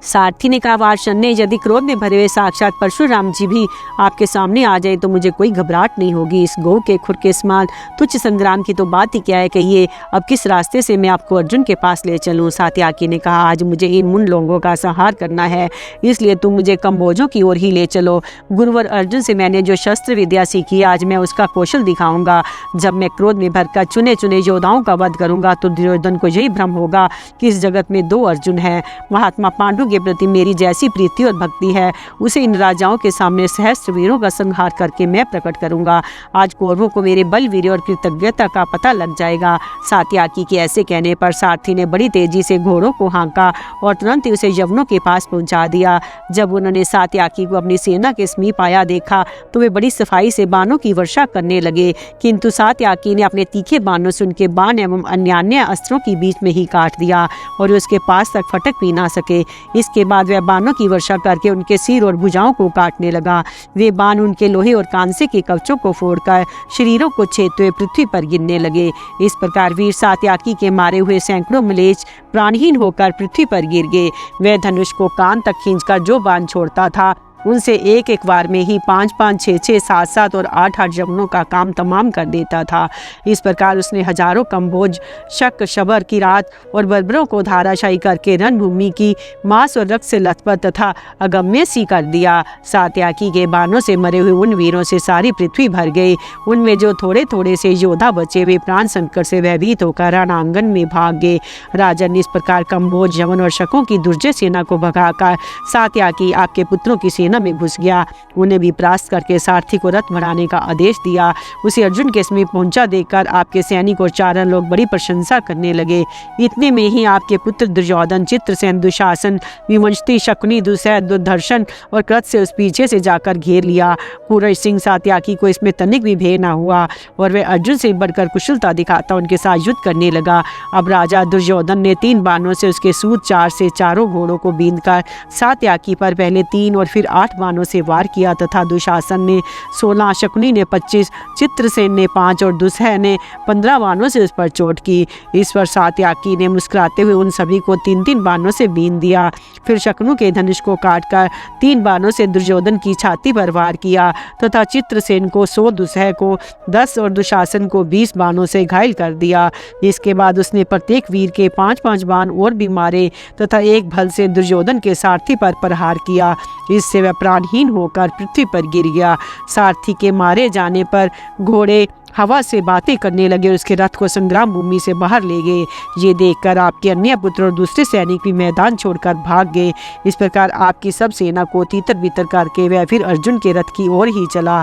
A: सारथी ने कहा, वार्षण ने, यदि क्रोध में भरे हुए साक्षात परशुराम जी भी आपके सामने आ जाए तो मुझे कोई घबराहट नहीं होगी। इस गौ के खुर के समान तुच्छ संग्राम की तो बात ही क्या है। कहिए अब किस रास्ते से मैं आपको अर्जुन के पास ले चलूं। सात्याकी ने कहा, आज मुझे इन मुन लोगों का संहार करना है, इसलिए तुम मुझे कम्बोजों की ओर ही ले चलो। गुरुवर अर्जुन से मैंने जो शस्त्र विद्या सीखी आज मैं उसका कौशल दिखाऊंगा। जब मैं क्रोध में भरकर चुने चुने योद्धाओं का वध करूंगा तो दुर्योधन को यही भ्रम होगा कि इस जगत में दो अर्जुन हैं। महात्मा पांडु के प्रति मेरी जैसी प्रीति और भक्ति है उसे इन राजाओं के सामने सहस्त्र वीरों का संहार करके मैं प्रकट करूंगा। आज कौरवों को मेरे बल, वीर्य और कृतज्ञता का पता लग जाएगा। सात्याकी के ऐसे कहने पर सारथी ने बड़ी तेजी से घोड़ों को हाँका और तुरंत ही उसे यवनों के पास पहुंचा दिया। जब उन्होंने सात्याकी को अपनी सेना के समीप आया देखा तो वे बड़ी सफाई से बाणों की वर्षा करने लगे, किंतु सात्याकी ने अपने तीखे बाणों से उनके बाण एवं अन्य अस्त्रों के बीच में ही काट दिया और उसके पास तक फटक भी ना सके। इसके बाद वह बाणों की वर्षा करके उनके सिर और भुजाओं को काटने लगा। वे बाण उनके लोहे और कांसे के कवचों को फोड़कर शरीरों को छेदते हुए पृथ्वी पर गिरने लगे। इस प्रकार वीर सात्याकी के मारे हुए सैकड़ों मलेच्छ प्राणहीन होकर पृथ्वी पर गिर गए। वह धनुष को कान तक खींचकर जो बाण छोड़ता था उनसे एक एक बार में ही 5-5, 6-6, 7-7 और 8-8 यवनों का काम तमाम कर देता था। इस प्रकार उसने हजारों कम्बोज, शक, शबर, किरात और बर्बरों को धाराशायी करके रणभूमि की मांस और रक्त से लथपथ तथा अगम्य सी कर दिया। सात्याकी के बाणों से मरे हुए उन वीरों से सारी पृथ्वी भर गई। उनमें जो थोड़े थोड़े से योद्धा बचे वे प्राण संकट से भयभीत होकर रणांगन में भाग गए। राजन ने इस प्रकार कम्बोज, यवन और शकों की दुर्जय सेना को भगाकर सात्याकी आपके पुत्रों की सेना में घुस गया। उन्हें भी परास्त करके सारथी को रथ बढ़ाने का आदेश दिया। उसे अर्जुन के समीप पहुंचा देखकर आपके सैनिक और चारण लोग बड़ी प्रशंसा करने लगे। इतने में ही आपके पुत्र दुर्योधन, चित्रसेन, दुशासन, विमंशती, शकुनी, दुसह, दुर्धर्षण और कृत से उस पीछे से जाकर घेर लिया। पूर्व सिंह सात्याकी को इसमें तनिक भी भय न हुआ और वह अर्जुन से बढ़कर कुशलता दिखाता उनके साथ युद्ध करने लगा। अब राजा दुर्योधन ने 3 बाणों से उसके सूत 4 से चारों घोड़ों को बींधकर सात्याकी पर पहले 3 और फिर 8 बाणों से वार किया तथा दुशासन ने 16, शकुनी ने 25, चित्रसेन ने 5 और दुसह ने 15 बाणों से उस पर चोट की। इस पर सात्याकी ने मुस्कुराते हुए उन सभी को 3-3 बाणों से बीन दिया। फिर शकुनु के धनुष को काटकर 3 बाणों से दुर्योधन की छाती पर वार किया तथा चित्रसेन को 100, दुसह को 10 और दुशासन को 20 बाणों से घायल कर दिया। इसके बाद उसने प्रत्येक वीर के 5-5 बाण और भी मारे तथा एक भल से दुर्योधन के सारथी पर प्रहार किया। इससे वह प्राणहीन होकर पृथ्वी पर गिर गया। सारथी के मारे जाने पर घोड़े हवा से बातें करने लगे और उसके रथ को संग्राम भूमि से बाहर ले गए। ये देखकर आपके अन्य पुत्र और दूसरे सैनिक भी मैदान छोड़कर भाग गए। इस प्रकार आपकी सब सेना को तीतर बीतर करके वह फिर अर्जुन के रथ की ओर ही चला।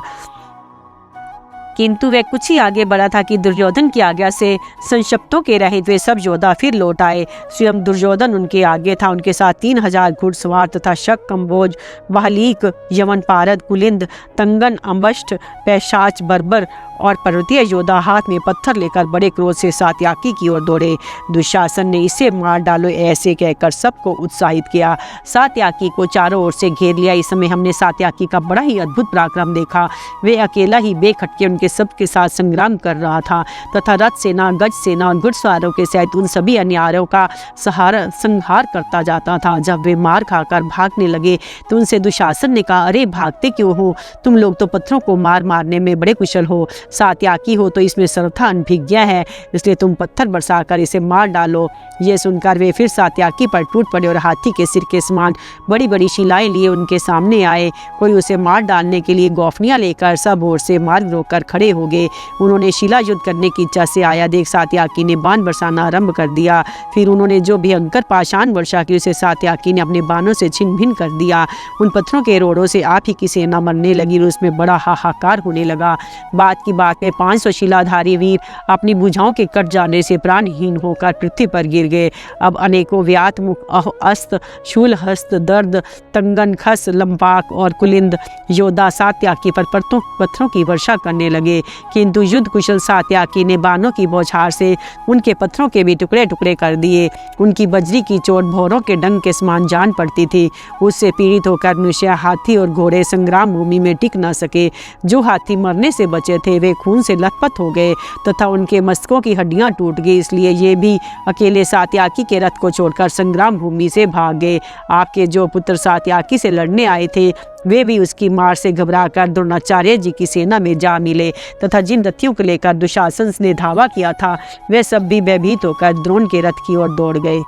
A: किंतु वह कुछ ही आगे बढ़ा था कि दुर्योधन की आज्ञा से संशप्तों के रहित वे सब योद्धा फिर लौट आए। स्वयं दुर्योधन उनके आगे था। उनके साथ 3000 घुड़सवार तथा शक, कम्बोज, वाहलीक, यवन, पारद, कुलिंद, तंगन, अम्बष्ट, पैशाच, बर्बर और पर्वतीय योद्धा हाथ में पत्थर लेकर बड़े क्रोध से सात्याकी की ओर दौड़े। दुशासन ने इसे मार डालो ऐसे कहकर सबको उत्साहित किया। सात्याकी को चारों ओर से घेर लिया। इस समय हमने सात्याकी का बड़ा ही अद्भुत पराक्रम देखा। वे अकेला ही बेखटके उनके सबके साथ संग्राम कर रहा था तथा रथ सेना, गज सेना और घुड़सवारों के सहित उन सभी अन्यायों का संहार करता जाता था। जब वे मार खाकर भागने लगे तो उनसे दुशासन ने कहा, अरे भागते क्यों हो? तुम लोग तो पत्थरों को मारने में बड़े कुशल हो। सात्याकी हो तो इसमें सर्वथा अनभिज्ञ है, इसलिए तुम पत्थर बरसाकर इसे मार डालो। ये सुनकर वे फिर सात्याकी पर टूट पड़े और हाथी के सिर के समान बड़ी बड़ी शिलाएं लिए उनके सामने आए। कोई उसे मार डालने के लिए गौफनियां लेकर सब ओर से मार्ग रोककर खड़े हो गए। उन्होंने शिला युद्ध करने की इच्छा से आया देख सात्याकी ने बाण बरसाना आरंभ कर दिया। फिर उन्होंने जो भयंकर पाषाण वर्षा की उसे सात्याकी ने अपने बाणों से छिन्न भिन्न कर दिया। उन पत्थरों के रोड़ों से आप ही की सेना मरने लगी और उसमें बड़ा हाहाकार होने लगा। बात की बाद में 500 शिलाधारी वीर अपनी भुजाओं के कट जाने से प्राणहीन होकर पृथ्वी पर गिर गए। अब अनेकों व्यातमुख, अस्त, शूलहस्त, दर्द, तंगन, खस, लंपाक और कुलिंद योद्धा सात्याकी पर पत्थरों की वर्षा करने लगे, किंतु युद्ध कुशल सात्याकी ने बाणों की बौछार से उनके पत्थरों के भी टुकड़े टुकड़े कर दिए। उनकी बजरी की चोट भौरों के डंक के समान जान पड़ती थी। उससे पीड़ित होकर मनुष्य, हाथी और घोड़े संग्राम भूमि में टिक न सके। जो हाथी मरने से बचे थे वे खून से लथपथ हो गए तथा उनके मस्तकों की हड्डियां टूट गई। इसलिए ये भी अकेले सात्याकी के रथ को छोड़कर संग्राम भूमि से भाग गए। आपके जो पुत्र सात्याकी से लड़ने आए थे वे भी उसकी मार से घबराकर द्रोणाचार्य जी की सेना में जा मिले तथा जिन रथियों को लेकर दुशासन ने धावा किया था वे सब भी भयभीत होकर द्रोण के रथ की ओर दौड़ गए।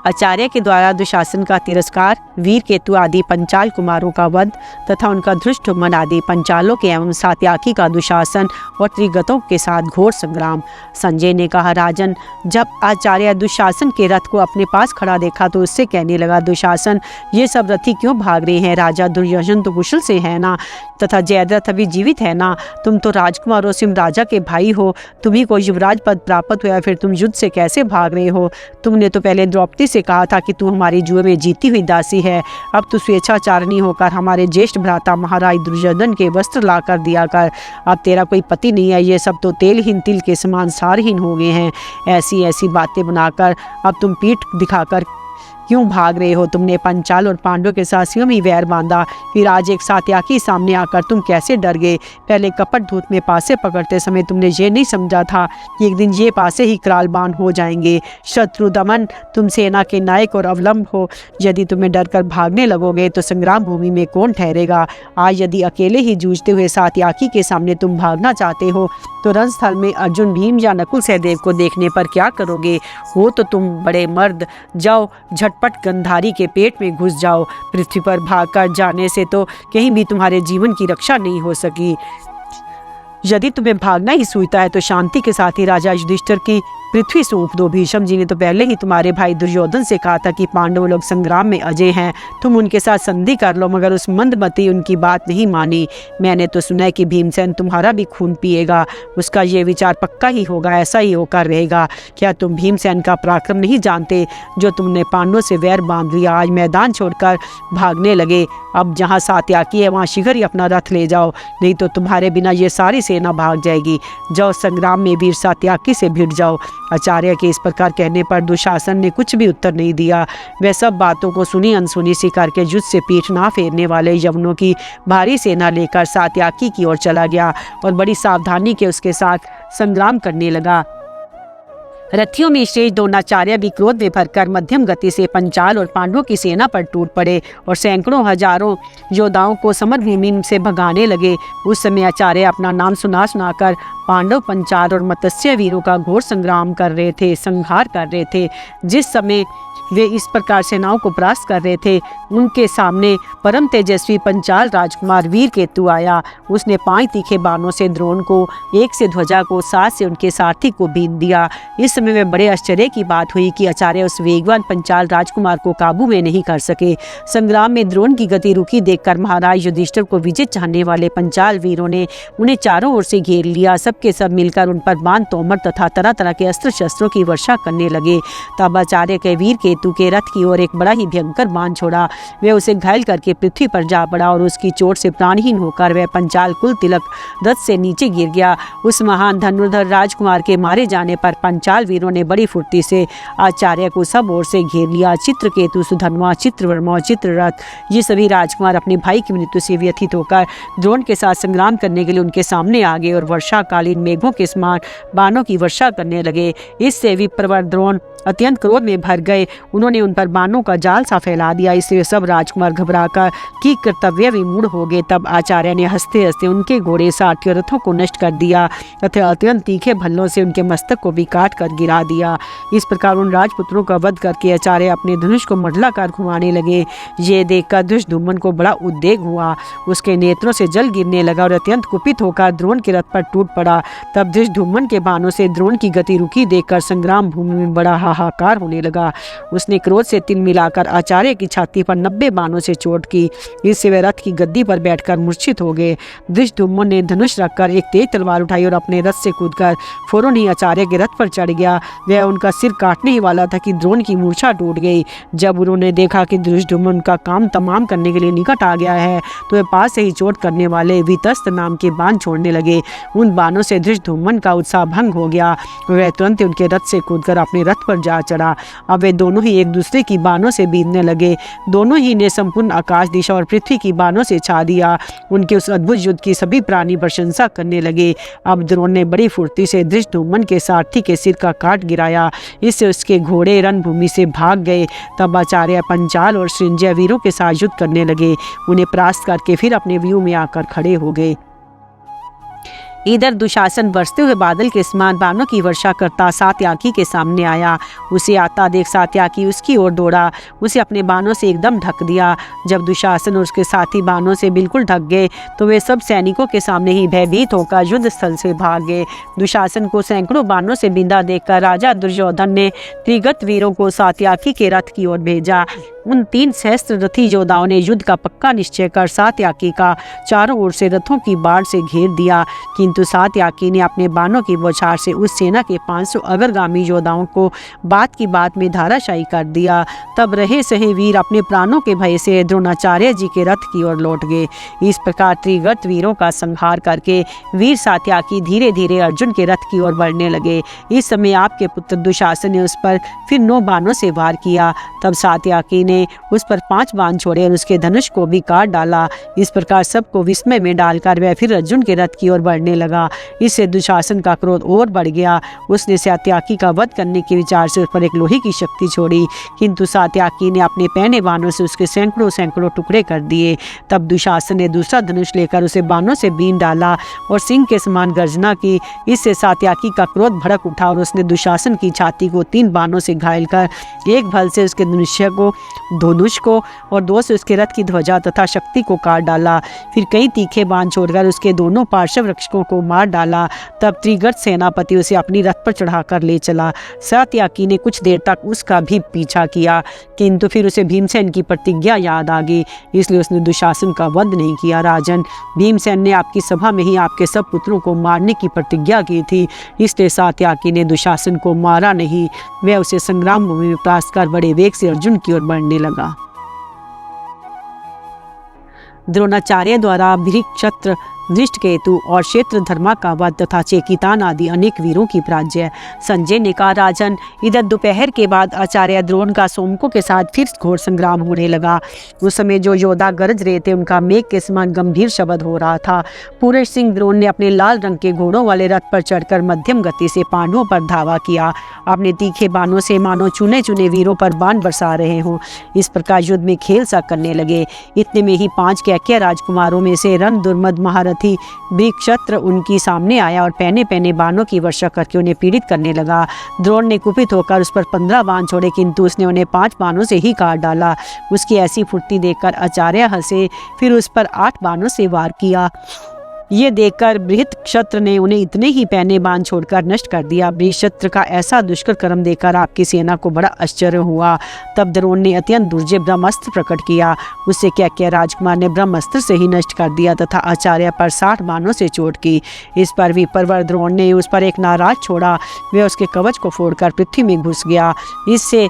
A: आचार्य के द्वारा दुशासन का तिरस्कार, वीर केतु आदि पंचाल कुमारों का वध तथा उनका धृष्ट मन आदि पंचालों के एवं सात्याकी का दुशासन और त्रिगतों के साथ घोर संग्राम। संजय ने कहा, राजन, जब आचार्य दुशासन के रथ को अपने पास खड़ा देखा तो उससे कहने लगा, दुशासन, ये सब रथी क्यों भाग रहे हैं? राजा दुर्योधन तो कुशल से है ना, तथा जयद्रथ अभी जीवित है ना? तुम तो राजकुमारों सिंह राजा के भाई हो, तुम्ही को युवराज पद प्राप्त हुआ, फिर तुम युद्ध से कैसे भाग रहे हो? तुमने तो पहले द्रौपदी से कहा था कि तू हमारी जुए में जीती हुई दासी है। अब तू स्वेच्छाचारिणी होकर हमारे ज्येष्ठ भ्राता महाराज दुर्योधन के वस्त्र ला कर दिया कर। अब तेरा कोई पति नहीं है, ये सब तो तेलहीन तिल के समान सारहीन हो गए हैं। ऐसी ऐसी बातें बनाकर अब तुम पीठ दिखाकर क्यों भाग रहे हो? तुमने पंचाल और पांडवों के साथ स्वयं ही वैर बांधा, फिर आज एक सात्याकी सामने आकर तुम कैसे डर गए? पहले कपट धूत में पासे पकड़ते समय तुमने ये नहीं समझा था कि एक दिन ये पासे ही करालबान हो जाएंगे। शत्रु दमन, तुम सेना के नायक और अवलंब हो। यदि तुम्हें डर कर भागने लगोगे तो संग्राम भूमि में कौन ठहरेगा? आज यदि अकेले ही जूझते हुए सात्याकी के सामने तुम भागना चाहते हो तो रणस्थल में अर्जुन, भीम या नकुल सहदेव को देखने पर क्या करोगे? हो तो तुम बड़े मर्द, जाओ झटपट गंधारी के पेट में घुस जाओ। पृथ्वी पर भागकर जाने से तो कहीं भी तुम्हारे जीवन की रक्षा नहीं हो सकी। यदि तुम्हें भागना ही सूझता है तो शांति के साथ ही राजा युधिष्ठिर की पृथ्वी सौंप दो। भीष्म जी ने तो पहले ही तुम्हारे भाई दुर्योधन से कहा था कि पांडव लोग संग्राम में अजय हैं, तुम उनके साथ संधि कर लो, मगर उस मंदमती उनकी बात नहीं मानी। मैंने तो सुना है कि भीमसेन तुम्हारा भी खून पिएगा। उसका ये विचार पक्का ही होगा, ऐसा ही होकर रहेगा। क्या तुम भीमसेन का पराक्रम नहीं जानते जो तुमने पांडवों से वैर बांध लिया? आज मैदान छोड़कर भागने लगे। अब जहाँ सात्याकी है वहाँ शीघ्र ही अपना रथ ले जाओ, नहीं तो तुम्हारे बिना ये सारी सेना भाग जाएगी। जाओ संग्राम में वीर सात्याकी से भिड़ जाओ। आचार्य के इस प्रकार कहने पर दुशासन ने कुछ भी उत्तर नहीं दिया। वह सब बातों को सुनी अनसुनी सी करके युद्ध से पीठ ना फेरने वाले यवनों की भारी सेना लेकर सात्याकी की ओर चला गया और बड़ी सावधानी के उसके साथ संग्राम करने लगा। रथियों में श्रेष्ठ द्रोणाचार्य भी क्रोध में भरकर मध्यम गति से पंचाल और पांडवों की सेना पर टूट पड़े और सैकड़ों हजारों योद्धाओं को समरभूमि से भगाने लगे। उस समय आचार्य अपना नाम सुनाकर पांडव, पंचाल और मत्स्य वीरों का घोर संग्राम कर रहे थे, संहार कर रहे थे। जिस समय वे इस प्रकार सेनाओं को परास्त कर रहे थे, उनके सामने परम तेजस्वी पंचाल राजकुमार वीर केतु आया। उसने 5 तीखे बाणों से द्रोण को, 1 से ध्वजा को, 7 से उनके सारथी को बीन दिया। इस समय में बड़े आश्चर्य की बात हुई कि आचार्य उस वेगवान पंचाल राजकुमार को काबू में नहीं कर सके। संग्राम में द्रोण की गति रुकी देखकर महाराज युधिष्ठिर को विजय चाहने वाले पंचाल वीरों ने उन्हें चारों ओर से घेर लिया। सबके सब मिलकर उन पर बाण, तोमर तथा तरह तरह के अस्त्र शस्त्रों की वर्षा करने लगे। तब आचार्य के वीर केतु के रथ की ओर एक बड़ा ही भयंकर बाण छोड़ा। वह उसे घायल करके पृथ्वी पर जा पड़ा और उसकी चोट से प्राणहीन होकर वह पंचाल कुल तिलक रथ से नीचे गिर गया। उस महान धनुर्धर राजकुमार के मारे जाने पर पंचाल वीरों ने बड़ी फुर्ती से आचार्य को सब ओर से घेर लिया। चित्रकेतु, सुधन्वा, चित्रवर्मा, चित्ररथ, ये सभी राजकुमार अपने भाई की मृत्यु से व्यथित होकर द्रोण के साथ संग्राम करने के लिए उनके सामने आ गए और वर्षाकालीन मेघों के समान बाणों की वर्षा करने लगे। इससे विप्रवर द्रोण अत्यंत क्रोध में भर गए। उन्होंने उन पर बाणों का जाल सा फैला दिया। इसलिए सब राजकुमार घबराकर ठीक कर्तव्य विमूढ़ हो गए। तब आचार्य ने हंसते हंसते उनके घोड़े, सारथी और रथों को नष्ट कर दिया तथा अत्यंत तीखे भल्लों से उनके मस्तक को भी काट कर गिरा दिया। इस प्रकार उन राजपुत्रों का वध करके आचार्य अपने धनुष को मंडलाकार घुमाने लगे। ये देखकर धृष्टद्युम्न को बड़ा उद्वेग हुआ। उसके नेत्रों से जल गिरने लगा और अत्यंत कुपित होकर द्रोण के रथ पर टूट पड़ा। लगा। तब धृष्टद्युम्न के बाणों से द्रोण की गति रुकी देखकर संग्राम भूमि में बड़ा हाहाकार होने लगा। उसने क्रोध से तिल मिलाकर आचार्य की छाती पर 90 बाणों से चोट की। इससे वे रथ की गद्दी पर बैठकर मूर्छित हो गए। धृष्टद्युम्न ने धनुष रखकर एक तेज तलवार उठाई और अपने रथ से कूदकर फौरन ही आचार्य के रथ पर चढ़ गया। वह उनका सिर काटने ही वाला था कि द्रोण की मूर्छा टूट गई। जब उन्होंने देखा कि धृष्टद्युम्न उनका काम तमाम करने के लिए निकट आ गया है तो वे पास से ही चोट करने वाले वितस्त नाम के बाण छोड़ने लगे। उन बाणों से धृष्टद्युम्न का उत्साह भंग हो गया। वह तुरंत उनके रथ से कूदकर अपने रथ पर जा चढ़ा। अब वे दोनों ही एक दूसरे की बाणों से बीतने लगे। दोनों ही ने संपूर्ण आकाश, दिशा और पृथ्वी की बाणों से छा दिया। उनके उस अद्भुत युद्ध की सभी प्राणी प्रशंसा करने लगे। अब द्रोण ने बड़ी फुर्ती से धृष्टद्युम्न के सारथी के सिर का काट गिराया। इससे उसके घोड़े रणभूमि से भाग गए। तब आचार्य पंचाल और सृंजय वीरों के साथ युद्ध करने लगे। उन्हें परास्त करके फिर अपने व्यूह में आकर खड़े हो गए। इधर दुशासन बरसते हुए बादल के समान बाणों की वर्षा करता सात्याकी के सामने आया। उसे आता देख सात्याकी उसकी ओर दौड़ा, उसे अपने बाणों से एकदम ढक दिया। जब दुशासन और उसके साथी बाणों से बिल्कुल ढक गए तो वे सब सैनिकों के सामने ही भयभीत होकर युद्ध स्थल से भाग गए। दुशासन को सैकड़ों बाणों से बिंधा देखकर राजा दुर्योधन ने त्रिगत वीरों को सात्याकी के रथ की ओर भेजा। उन 3 सहस्त्र रथी योद्धाओं ने युद्ध का पक्का निश्चय कर सात्याकी का चारों ओर से रथों की बाढ़ से घेर दिया। किंतु सात्याकी ने अपने बाणों की बौछार से उस सेना के 500 अग्रगामी योद्धाओं को बात की बात में धाराशायी कर दिया। तब रहे सहे वीर अपने प्राणों के भय से द्रोणाचार्य जी के रथ की ओर लौट गए। इस प्रकार त्रिगत वीरों का संहार करके वीर सात्याकी धीरे धीरे अर्जुन के रथ की ओर बढ़ने लगे। इस समय आपके पुत्र दुशासन ने उस पर फिर 9 बाणों से वार किया। तब सात्याकी ने उस पर 5 बाण छोड़े और उसके धनुष को भी काट डाला। इस प्रकार सबको विस्मय में डालकर वह फिर अर्जुन के रथ की ओर बढ़ने लगा। इससे दुशासन का क्रोध और बढ़ गया। उसने सात्याकी का वध करने के विचार से उस पर एक लोहे की शक्ति छोड़ी, किंतु सात्याकी ने अपने पहने बाणों से उसके सैकड़ों टुकड़े कर दिए। तब दुशासन ने दूसरा धनुष लेकर उसे बाणों से बीन डाला और सिंह के समान गर्जना की। इससे सात्याकी का क्रोध भड़क उठा और उसने दुशासन की छाती को 3 बाणों से घायल कर एक भल से उसके धनुष को और 2 से उसके रथ की ध्वजा तथा शक्ति को काट डाला। फिर कई तीखे बाण छोड़कर उसके दोनों पार्श्व रक्षकों को मार डाला। तब त्रिगत सेनापति उसे अपनी रथ पर चढ़ाकर ले चला। सात्याकी ने कुछ देर तक उसका भी पीछा किया, किंतु फिर उसे भीमसेन की प्रतिज्ञा याद आ गई, इसलिए उसने दुशासन का वध नहीं किया। राजन, भीमसेन ने आपकी सभा में ही आपके सब पुत्रों को मारने की प्रतिज्ञा की थी, इसलिए सात्याकी ने दुशासन को मारा नहीं। वह उसे संग्राम भूमि में परास्त कर बड़े वेग से अर्जुन की ओर बढ़ने लगा। द्रोणाचार्य द्वारा क्षत्र दृष्टकेतु और क्षेत्र धर्मा का वध तथा चेकितान आदि अनेक वीरों की पराजय। संजय ने कहा, राजन, इधर दोपहर के बाद आचार्य द्रोण का सोमकों के साथ फिर घोर संग्राम होने लगा। उस समय जो योद्धा गरज रहे थे उनका मेघ के समान गंभीर शब्द हो रहा था। पूरे सिंह द्रोण ने अपने लाल रंग के घोड़ों वाले रथ पर चढ़कर मध्यम गति से पांडवों पर धावा किया। अपने तीखे बाणों से मानो चुने चुने वीरों पर बाण बरसा रहे हों। इस प्रकार युद्ध में खेल सा करने लगे। इतने में ही 5 कैकेय राजकुमारों में से रण दुर्मद महारथी क्षत्र उनकी सामने आया और पहने पहने बाणों की वर्षा करके उन्हें पीड़ित करने लगा। द्रोण ने कुपित होकर उस पर 15 बाण छोड़े, किंतु उसने उन्हें 5 बाणों से ही काट डाला। उसकी ऐसी फुर्ती देखकर आचार्य हंसे, फिर उस पर 8 बाणों से वार किया। ये देखकर क्षत्र ने उन्हें इतने ही पहने बाण छोड़कर नष्ट कर दिया। क्षत्र का ऐसा दुष्कर कर्म देखकर आपकी सेना को बड़ा आश्चर्य हुआ। तब द्रोण ने अत्यंत दुर्जय ब्रह्मास्त्र प्रकट किया। उससे कैकेय राजकुमार ने ब्रह्मास्त्र से ही नष्ट कर दिया तथा आचार्य पर 60 बाणों से चोट की। इस पर विप्रवर द्रोण ने उस पर एक नाराज छोड़ा। वह उसके कवच को फोड़कर पृथ्वी में घुस गया। इससे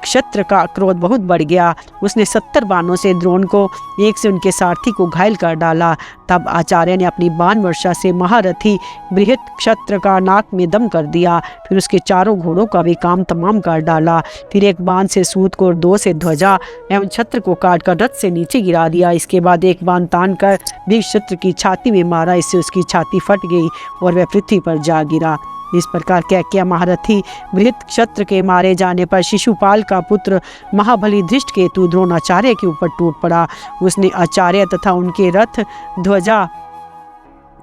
A: क्षत्र का क्रोध बहुत बढ़ गया। उसने 70 बाणों से द्रोण को, एक से उनके सारथी को घायल कर डाला। तब आचार्य ने अपनी बाण वर्षा से महारथी क्षत्र का नाक में दम कर दिया। फिर उसके चारों घोड़ों का भी काम तमाम कर डाला। फिर एक बाण से सूत को और 2 से ध्वजा एवं छत्र को काटकर रथ से नीचे गिरा दिया। इसके बाद एक बाण तान कर क्षत्र की छाती में मारा। इससे उसकी छाती फट गई और वह पृथ्वी पर जा गिरा। इस प्रकार कैकेय महारथी क्षत्र के मारे जाने पर शिशुपाल का पुत्र महाबली धृष्टकेतु द्रोणाचार्य के ऊपर टूट पड़ा। उसने आचार्य तथा उनके रथ, ध्वजा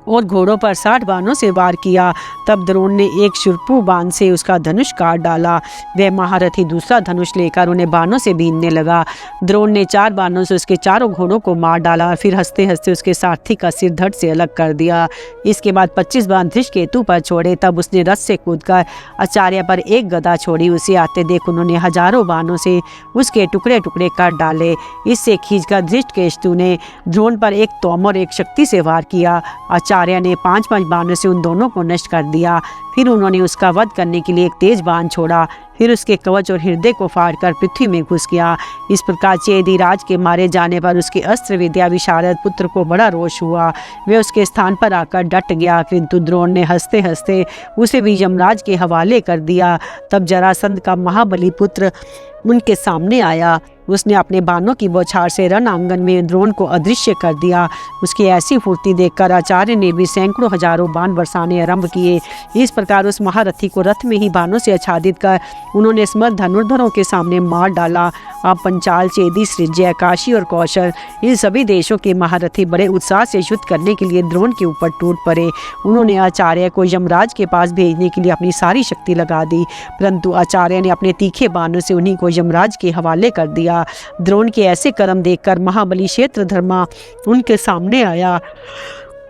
A: और घोड़ों पर 60 बाणों से वार किया। तब द्रोण ने एक शुरपु बाण से उसका धनुष काट डाला। वह महारथी दूसरा धनुष लेकर उन्हें बाणों से बीनने लगा। द्रोण ने 4 बाणों से उसके चारों घोड़ों को मार डाला। फिर हंसते हंसते उसके सारथी का सिर धड़ से अलग कर दिया। इसके बाद 25 बाण धृष्टकेतु पर छोड़े। तब उसने रथ से कूदकर आचार्य पर एक गदा छोड़ी। उसे आते देख उन्होंने हजारों बाणों से उसके टुकड़े टुकड़े कर डाले। इससे खींचकर धृष्टकेतु ने द्रोण पर एक तोमर एक शक्ति से वार किया। आचार्य ने 5-5 बाणों से उन दोनों को नष्ट कर दिया। फिर उन्होंने उसका वध करने के लिए एक तेज बाण छोड़ा। फिर उसके कवच और हृदय को फाड़कर पृथ्वी में घुस गया। इस प्रकार चेदीराज के मारे जाने पर उसके अस्त्र विद्या विशारद पुत्र को बड़ा रोष हुआ। वह उसके स्थान पर आकर डट गया, किंतु द्रोण ने हंसते हंसते उसे भी यमराज के हवाले कर दिया। तब जरासंध का महाबली पुत्र उनके सामने आया। उसने अपने बाणों की बौछार से रण आंगन में द्रोण को अदृश्य कर दिया। उसकी ऐसी फुर्ती देखकर आचार्य ने भी सैकड़ों हजारों बाण बरसाने आरंभ किए। इस प्रकार उस महारथी को रथ में ही बाणों से आच्छादित कर उन्होंने समर्थ धनुर्धरों के सामने मार डाला। अब पंचाल, चेदी, सृज्य, काशी और कौशल इन सभी देशों के महारथी बड़े उत्साह से युद्ध करने के लिए द्रोण के ऊपर टूट पड़े। उन्होंने आचार्य को यमराज के पास भेजने के लिए अपनी सारी शक्ति लगा दी, परंतु आचार्य ने अपने तीखे बाणों से उन्हीं को यमराज के हवाले कर दिया। द्रोण के ऐसे कर्म देखकर महाबली क्षेत्रधर्मा उनके सामने आया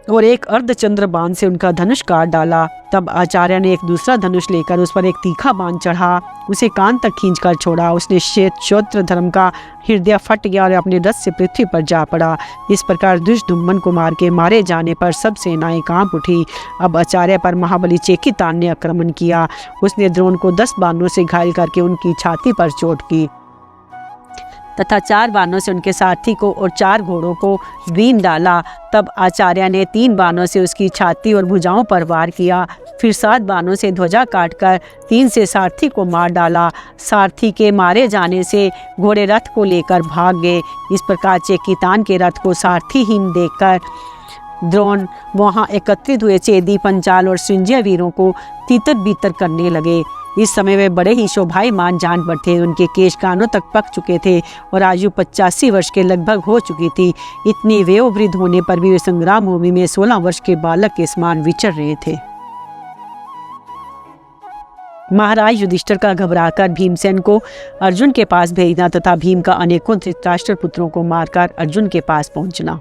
A: और एक अर्धचंद्र बाण से उनका धनुष काट डाला। तब आचार्य ने एक दूसरा धनुष लेकर उस पर एक तीखा बाण चढ़ा, उसे कान तक खींचकर छोड़ा। उसने क्षेत्रधर्म का हृदय फट गया और अपने रथ से पृथ्वी पर जा पड़ा। इस प्रकार दुष्टदुम्मन कुमार के मारे जाने पर सब सेनाएं कांप उठी। अब आचार्य पर महाबली चेकितान ने आक्रमण किया। उसने द्रोण को 10 बाणों से घायल करके उनकी छाती पर चोट की तथा 4 बाणों से उनके सारथी को और 4 घोड़ों को बीन डाला। तब आचार्य ने 3 बाणों से उसकी छाती और भुजाओं पर वार किया। फिर 7 बाणों से ध्वजा काटकर 3 से सारथी को मार डाला। सारथी के मारे जाने से घोड़े रथ को लेकर भाग गए। इस प्रकार चेकितान के रथ को सारथीहीन देखकर द्रोण वहां एकत्रित हुए चेदी, पंचाल और सृंजय वीरों को तीतर बीतर करने लगे। इस समय वे बड़े ही शोभायमान जान पड़ते। उनके केश कानों तक पक चुके थे और आयु 85 वर्ष के लगभग हो चुकी थी। इतनी वयोवृद्ध होने पर भी वे संग्राम भूमि में 16 वर्ष के बालक के समान विचर रहे थे। महाराज युधिष्ठिर का घबराकर भीमसेन को अर्जुन के पास भेजना तथा भीम का अनेकों धृतराष्ट्र पुत्रों को मारकर अर्जुन के पास पहुंचना।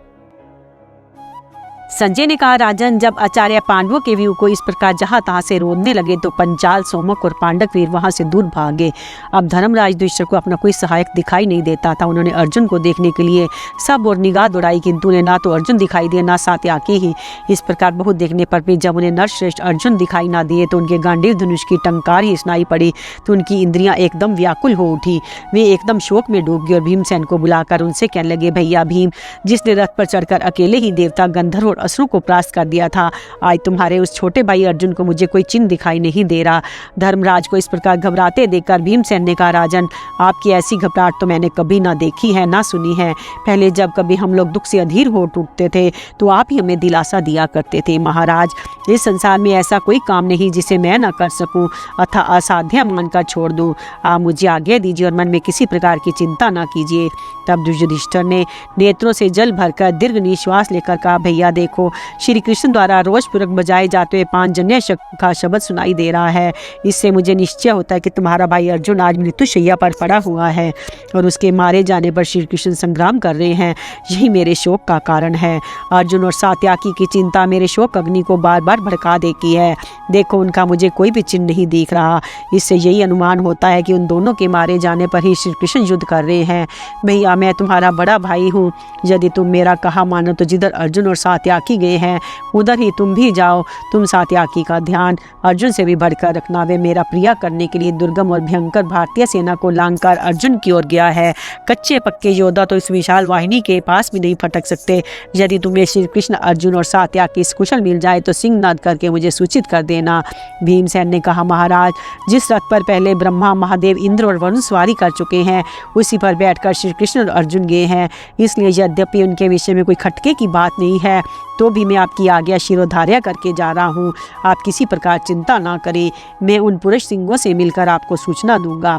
A: संजय ने कहा, राजन, जब आचार्य पांडवों के व्यू को इस प्रकार जहां तहां से रोधने लगे तो पंचाल, सोमक और पांडव वीर वहां से दूर भागे। अब धर्मराज युधिष्ठिर को अपना कोई सहायक दिखाई नहीं देता था। उन्होंने अर्जुन को देखने के लिए सब और निगाह दौड़ाई, किंतु उन्हें ना तो अर्जुन दिखाई दिए ना सात्याकी ही। इस प्रकार बहुत देखने पर भी जब उन्हें नरश्रेष्ठ अर्जुन दिखाई ना दिए तो उनके गांडीव धनुष की टंकार ही सुनाई पड़ी तो उनकी इंद्रियां एकदम व्याकुल हो उठी। वे एकदम शोक में डूब गए और भीमसेन को बुलाकर उनसे कहने लगे, भैया भीम, जिसने रथ पर चढ़कर अकेले ही देवता, गंधर्व और असुरों को परास्त कर दिया था, आज तुम्हारे उस छोटे भाई अर्जुन को मुझे कोई चिन्ह दिखाई नहीं दे रहा। धर्मराज को इस प्रकार घबराते देखकर भीमसेन ने कहा, राजन, आपकी ऐसी घबराहट तो मैंने कभी ना देखी है ना सुनी है। पहले जब कभी हम लोग दुख से अधीर हो टूटते थे तो आप ही हमें दिलासा दिया करते थे। महाराज, इस संसार में ऐसा कोई काम नहीं जिसे मैं ना कर सकूं अथा असाध्य मानकर छोड़ दूं। आप मुझे आज्ञा दीजिए और मन में किसी प्रकार की चिंता ना कीजिए। तब युधिष्ठिर ने नेत्रों से जल भरकर दीर्घ निश्वास लेकर कहा, भैया देखो, श्री कृष्ण द्वारा रोषपूर्वक बजाए जाते हुए 5 जन्य का शब्द सुनाई दे रहा है। इससे मुझे निश्चय होता है कि तुम्हारा भाई अर्जुन आज मृत्युशैया पर पड़ा हुआ है और उसके मारे जाने पर श्री कृष्ण संग्राम कर रहे हैं। यही मेरे शोक का कारण है। अर्जुन और सात्याकी की चिंता मेरे शोक अग्नि को बार बार भड़का देती है। देखो, उनका मुझे कोई भी चिन्ह नहीं दिख रहा। इससे यही अनुमान होता है कि उन दोनों के मारे जाने पर ही श्री कृष्ण युद्ध कर रहे हैं। भैया, मैं तुम्हारा बड़ा भाई हूँ। यदि तुम मेरा कहा मानो तो जिधर अर्जुन और सात्याकी गए हैं उधर ही तुम भी जाओ। तुम सात्याकी का ध्यान अर्जुन से भी बढ़कर रखना। वे मेरा प्रिया करने के लिए दुर्गम और भयंकर भारतीय सेना को लांघकर अर्जुन की ओर गया है। कच्चे पक्के योद्धा तो इस विशाल वाहिनी के पास भी नहीं फटक सकते। यदि तुम्हें श्री कृष्ण, अर्जुन और सात्याकी कुशल मिल जाए तो सिंहनाद करके मुझे सूचित कर देना। भीमसेन ने कहा, महाराज, जिस रथ पर पहले ब्रह्मा, महादेव, इंद्र और वरुण सवारी कर चुके हैं उसी पर बैठकर श्री कृष्ण और अर्जुन गए हैं। इसलिए यद्यपि उनके विषय में कोई खटके की बात नहीं है तो भी मैं आपकी आज्ञा शिरोधार्य करके जा रहा हूँ। आप किसी प्रकार चिंता ना करें, मैं उन पुरुष सिंहों से मिलकर आपको सूचना दूंगा।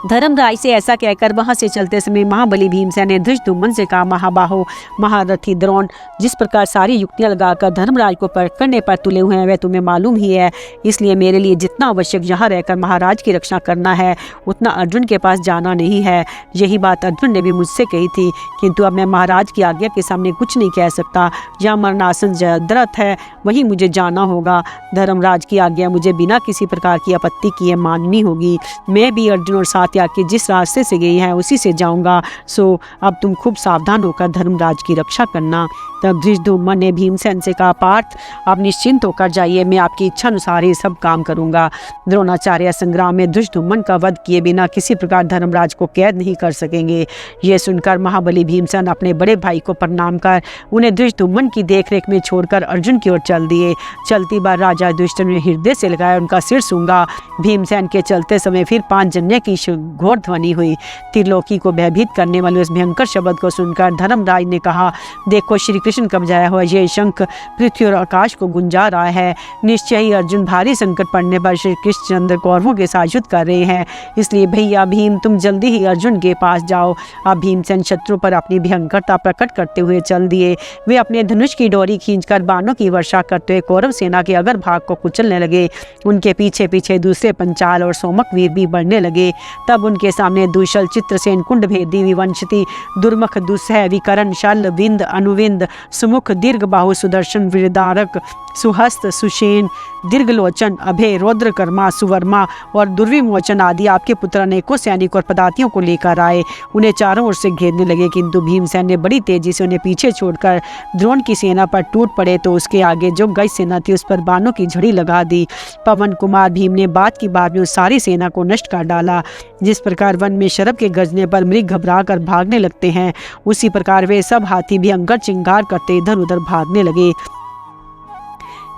A: धर्मराज से ऐसा कहकर वहां से चलते समय महाबली भीमसेन ने धृष्टद्युम्न से कहा, महाबाहो महारथी द्रोण, जिस प्रकार सारी युक्तियां लगाकर धर्मराज को पकड़ने पर तुले हुए हैं वह तुम्हें मालूम ही है। इसलिए मेरे लिए जितना आवश्यक यहाँ रहकर महाराज की रक्षा करना है उतना अर्जुन के पास जाना नहीं है। यही बात अर्जुन ने भी मुझसे कही थी, किंतु अब मैं महाराज की आज्ञा के सामने कुछ नहीं कह सकता। जहाँ मरणासन जयद्रथ है वहीं मुझे जाना होगा। धर्मराज की आज्ञा मुझे बिना किसी प्रकार की आपत्ति किए माननी होगी। मैं भी अर्जुन और सात्या के जिस रास्ते से गई है उसी से जाऊंगा। सो अब तुम खूब सावधान होकर धर्मराज की रक्षा करना। तब धृष्टद्युम्न ने भीमसेन से कहा, पार्थ आप निश्चिंत होकर जाइए, मैं आपकी इच्छा अनुसार ही सब काम करूंगा। द्रोणाचार्य संग्राम में धृष्टद्युम्न का वध किए बिना किसी प्रकार धर्मराज को कैद नहीं कर सकेंगे। ये सुनकर महाबली भीमसेन अपने बड़े भाई को प्रणाम कर उन्हें धृष्टद्युम्न की देखरेख में छोड़कर अर्जुन की ओर चल दिए। चलती बार राजा युधिष्ठिर ने हृदय से लगाया उनका सिर सूंघा। भीमसेन के चलते समय फिर पांचजन्य की घोर ध्वनि हुई। त्रिलोकी को भयभीत करने वाले उस भयंकर शब्द को सुनकर धर्मराज ने कहा, देखो श्री कृष्ण का बजाया हुआ ये शंख पृथ्वी और आकाश को गुंजा रहा है। निश्चय ही अर्जुन भारी संकट पड़ने पर श्री कृष्णचंद्र कौरवों के साथ युद्ध कर रहे हैं। इसलिए भैया भीम तुम जल्दी ही अर्जुन के पास जाओ। अब भीमसेन शत्रु पर अपनी भयंकरता प्रकट करते हुए चल दिए। वे अपने धनुष की डोरी खींचकर बाणों की वर्षा करते हुए कौरव सेना के अगर भाग को कुचलने लगे। उनके पीछे पीछे दूसरे पंचाल और सोमक वीर भी बढ़ने लगे। तब उनके सामने दुशल, चित्रसेन, कुंडभेदी, विवंशति, दुर्मुख, दुस्सह, विकर्ण, शल्य, विंद, अनुविंद, सुमुख, दीर्घबाहु, सुदर्शन, वृदारक, सुहस्त, सुषेण, दीर्घलोचन, अभय, रौद्रकर्मा, सुवर्मा और दुर्विमोचन आदि आपके पुत्र अनेकों सैनिक और पदातियों को लेकर आए। उन्हें चारों ओर से घेरने लगे, किंतु भीमसेन ने बड़ी तेजी से उन्हें पीछे छोड़कर द्रोण की सेना पर टूट पड़े तो उसके आगे जो गज सेना थी उस पर बाणों की झड़ी लगा दी। पवन कुमार भीम ने बात की बात में उस सारी सेना को नष्ट कर डाला। जिस प्रकार वन में शरभ के गरजने पर मृग घबरा कर भागने लगते हैं, उसी प्रकार वे सब हाथी भयंकर चिंगार करते इधर उधर भागने लगे।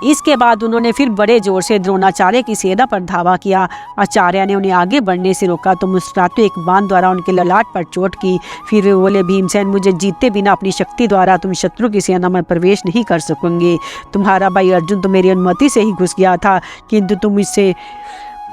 A: इसके बाद उन्होंने फिर बड़े जोर से द्रोणाचार्य की सेना पर धावा किया। आचार्य ने उन्हें आगे बढ़ने से रोका तो मुस्कुराते एक बाण द्वारा उनके ललाट पर चोट की। फिर वे बोले, भीमसेन मुझे जीते बिना अपनी शक्ति द्वारा तुम शत्रु की सेना में प्रवेश नहीं कर सकोगे। तुम्हारा भाई अर्जुन तो मेरी अनुमति से ही घुस गया था, किंतु तुम इससे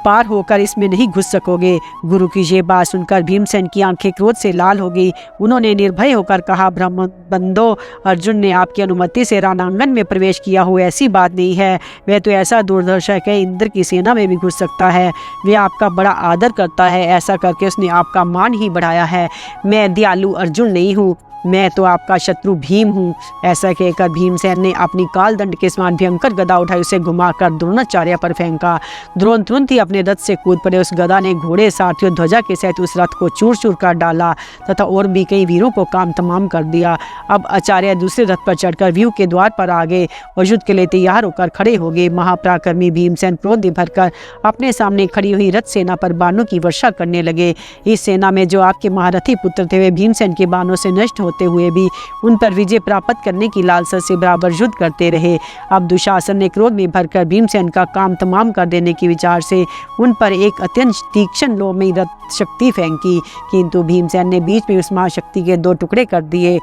A: पार होकर इसमें नहीं घुस सकोगे। गुरु की ये बात सुनकर भीमसेन की आंखें क्रोध से लाल हो गई। उन्होंने निर्भय होकर कहा, ब्रह्मबंधो, अर्जुन ने आपकी अनुमति से रणांगन में प्रवेश किया हो ऐसी बात नहीं है। वह तो ऐसा दूरदर्शक है, इंद्र की सेना में भी घुस सकता है। वह आपका बड़ा आदर करता है, ऐसा करके उसने आपका मान ही बढ़ाया है। मैं दयालु अर्जुन नहीं हूँ, मैं तो आपका शत्रु भीम हूँ। ऐसा कहकर भीमसेन ने अपनी कालदंड के समान भयंकर गदा उठाई, उसे घुमाकर द्रोणाचार्य पर फेंका। द्रोण तुरंत ही अपने रथ से कूद पड़े। उस गदा ने घोड़े, सारथियों, ध्वजा के सहित उस रथ को चूर चूर कर डाला तथा और भी कई वीरों को काम तमाम कर दिया। अब आचार्य दूसरे रथ पर चढ़कर व्यूह के द्वार पर आ गए और युद्ध के लिए तैयार होकर खड़े हो गए। महापराक्रमी भीमसेन क्रोध भरकर अपने सामने खड़ी हुई रथ सेना पर बाणों की वर्षा करने लगे। इस सेना में जो आपके महारथी पुत्र थे वे भीमसेन के बाणों से नष्ट होते हुए भी उन पर विजय प्राप्त करने की लालसा से बराबर युद्ध करते रहे। अब दुशासन ने क्रोध में भरकर भीमसेन का काम तमाम कर देने की विचार से उन पर एक अत्यंत तीक्ष्ण लोह में रथ शक्ति फेंकी, किंतु भीमसेन ने बीच में उस महाशक्ति के 2 टुकड़े कर दिए।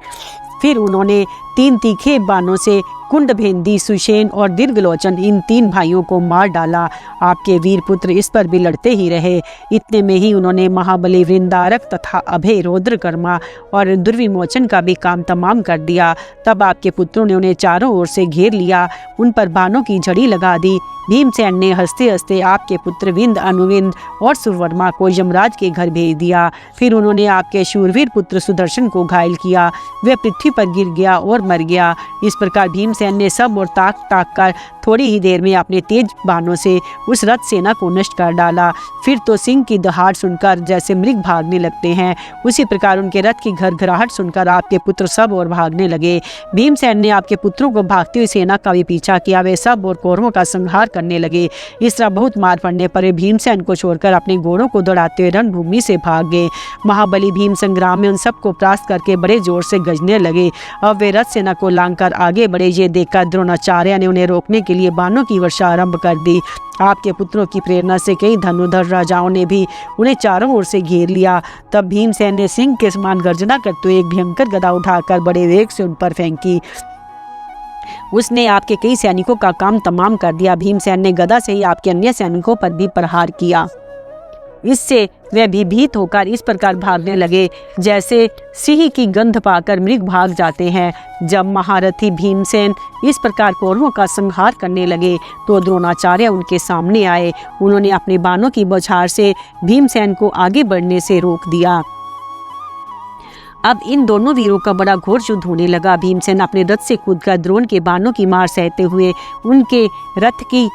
A: फिर उन्होंने 3 तीखे बाणों से कुंडभेदी, सुषेण और दीर्घलोचन इन 3 भाइयों को मार डाला। आपके वीर पुत्र इस पर भी लड़ते ही रहे। इतने में ही उन्होंने महाबली वृंदारक तथा अभय, रौद्रकर्मा और दुर्विमोचन का भी काम तमाम कर दिया। तब आपके पुत्रों ने उन्हें चारों ओर से घेर लिया, उन पर बाणों की झड़ी लगा दी। भीमसेन ने हंसते हंसते आपके पुत्र विंद, अनुविंद और सुवर्मा को यमराज के घर भेज दिया। फिर उन्होंने आपके शूरवीर पुत्र सुदर्शन को घायल किया। वह पृथ्वी पर गिर गया और मर गया। इस प्रकार भीमसेन ने सब और ताक कर थोड़ी ही देर में अपने तेज बाणों से उस रथ सेना को नष्ट कर डाला। फिर तो सिंह की दहाड़ सुनकर जैसे मृग भागने लगते हैं, उसी प्रकार उनके रथ की घरघराहट सुनकर आपके पुत्र सब और भागने लगे। भीमसेन ने आपके पुत्रों को भागती हुई सेना का भी पीछा किया। वे सब और कौरवों का संहार करने लगे। इस तरह बहुत मार पड़ने पर भीमसेन को छोड़कर अपने घोड़ों को दौड़ाते हुए रणभूमि से भाग गए। महाबली भीम संग्राम में उन सबको परास्त करके बड़े जोर से गजने लगे। अब वे रथ सेना को लांघकर आगे बढ़े। ये देखकर द्रोणाचार्य ने उन्हें रोकने के लिए बाणों की वर्षा आरंभ कर दी। आपके पुत्रों की प्रेरणा से कई धनुर्धर राजाओं ने भी उन्हें चारों ओर से घेर लिया। तब भीमसेन ने सिंह के समान गर्जना करते हुए एक भयंकर गदा उठाकर बड़े वेग से उन पर फेंकी। उसने आपके कई सैनिकों का काम तमाम कर दिया। भीमसेन ने गदा से ही आपके अन्य सैनिकों पर भी प्रहार किया। इससे वे भयभीत होकर इस प्रकार भागने लगे जैसे सिंह की गंध पाकर मृग भाग जाते हैं। जब महारथी भीमसेन इस प्रकार कौरवों का संहार करने लगे तो द्रोणाचार्य उनके सामने आए। उन्होंने अपने बाणों की बौछार से भीमसेन को आगे बढ़ने से रोक दिया। अब इन दोनों वीरों का बड़ा घोर युद्ध होने लगा। भीमसेन अपने रथ से कूदकर द्रोण के बाणों की मार सहते हुए उनके रथ की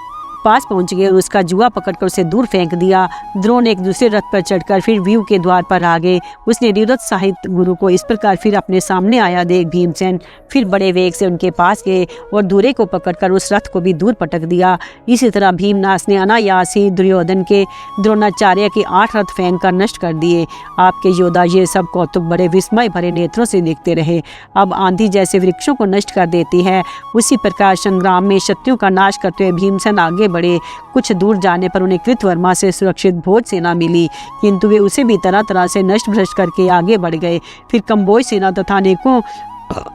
A: पास पहुंच गए और उसका जुआ पकड़कर उसे दूर फेंक दिया। द्रोण एक दूसरे रथ पर चढ़कर फिर व्यू के द्वार पर आ गए। उसने निरुद्ध साहित्य गुरु को इस प्रकार फिर अपने सामने आया देख भीमसेन फिर बड़े वेग से उनके पास गए और धुरे को पकड़कर उस रथ को भी दूर पटक दिया। इसी तरह भीमनास ने अनायास ही दुर्योधन के द्रोणाचार्य के 8 रथ फेंक कर नष्ट कर दिए। आपके योद्धा ये सब कौतुक बड़े विस्मय भरे नेत्रों से देखते रहे। अब आंधी जैसे वृक्षों को नष्ट कर देती है, उसी प्रकार संग्राम में शत्रुओं का नाश करते हुए भीमसेन आगे बढ़े। कुछ दूर जाने पर उन्हें कृतवर्मा से सुरक्षित भोज सेना मिली, किंतु वे उसे भी तरह तरह से नष्ट भ्रष्ट करके आगे बढ़ गए। फिर कंबोज सेना तथा अनेकों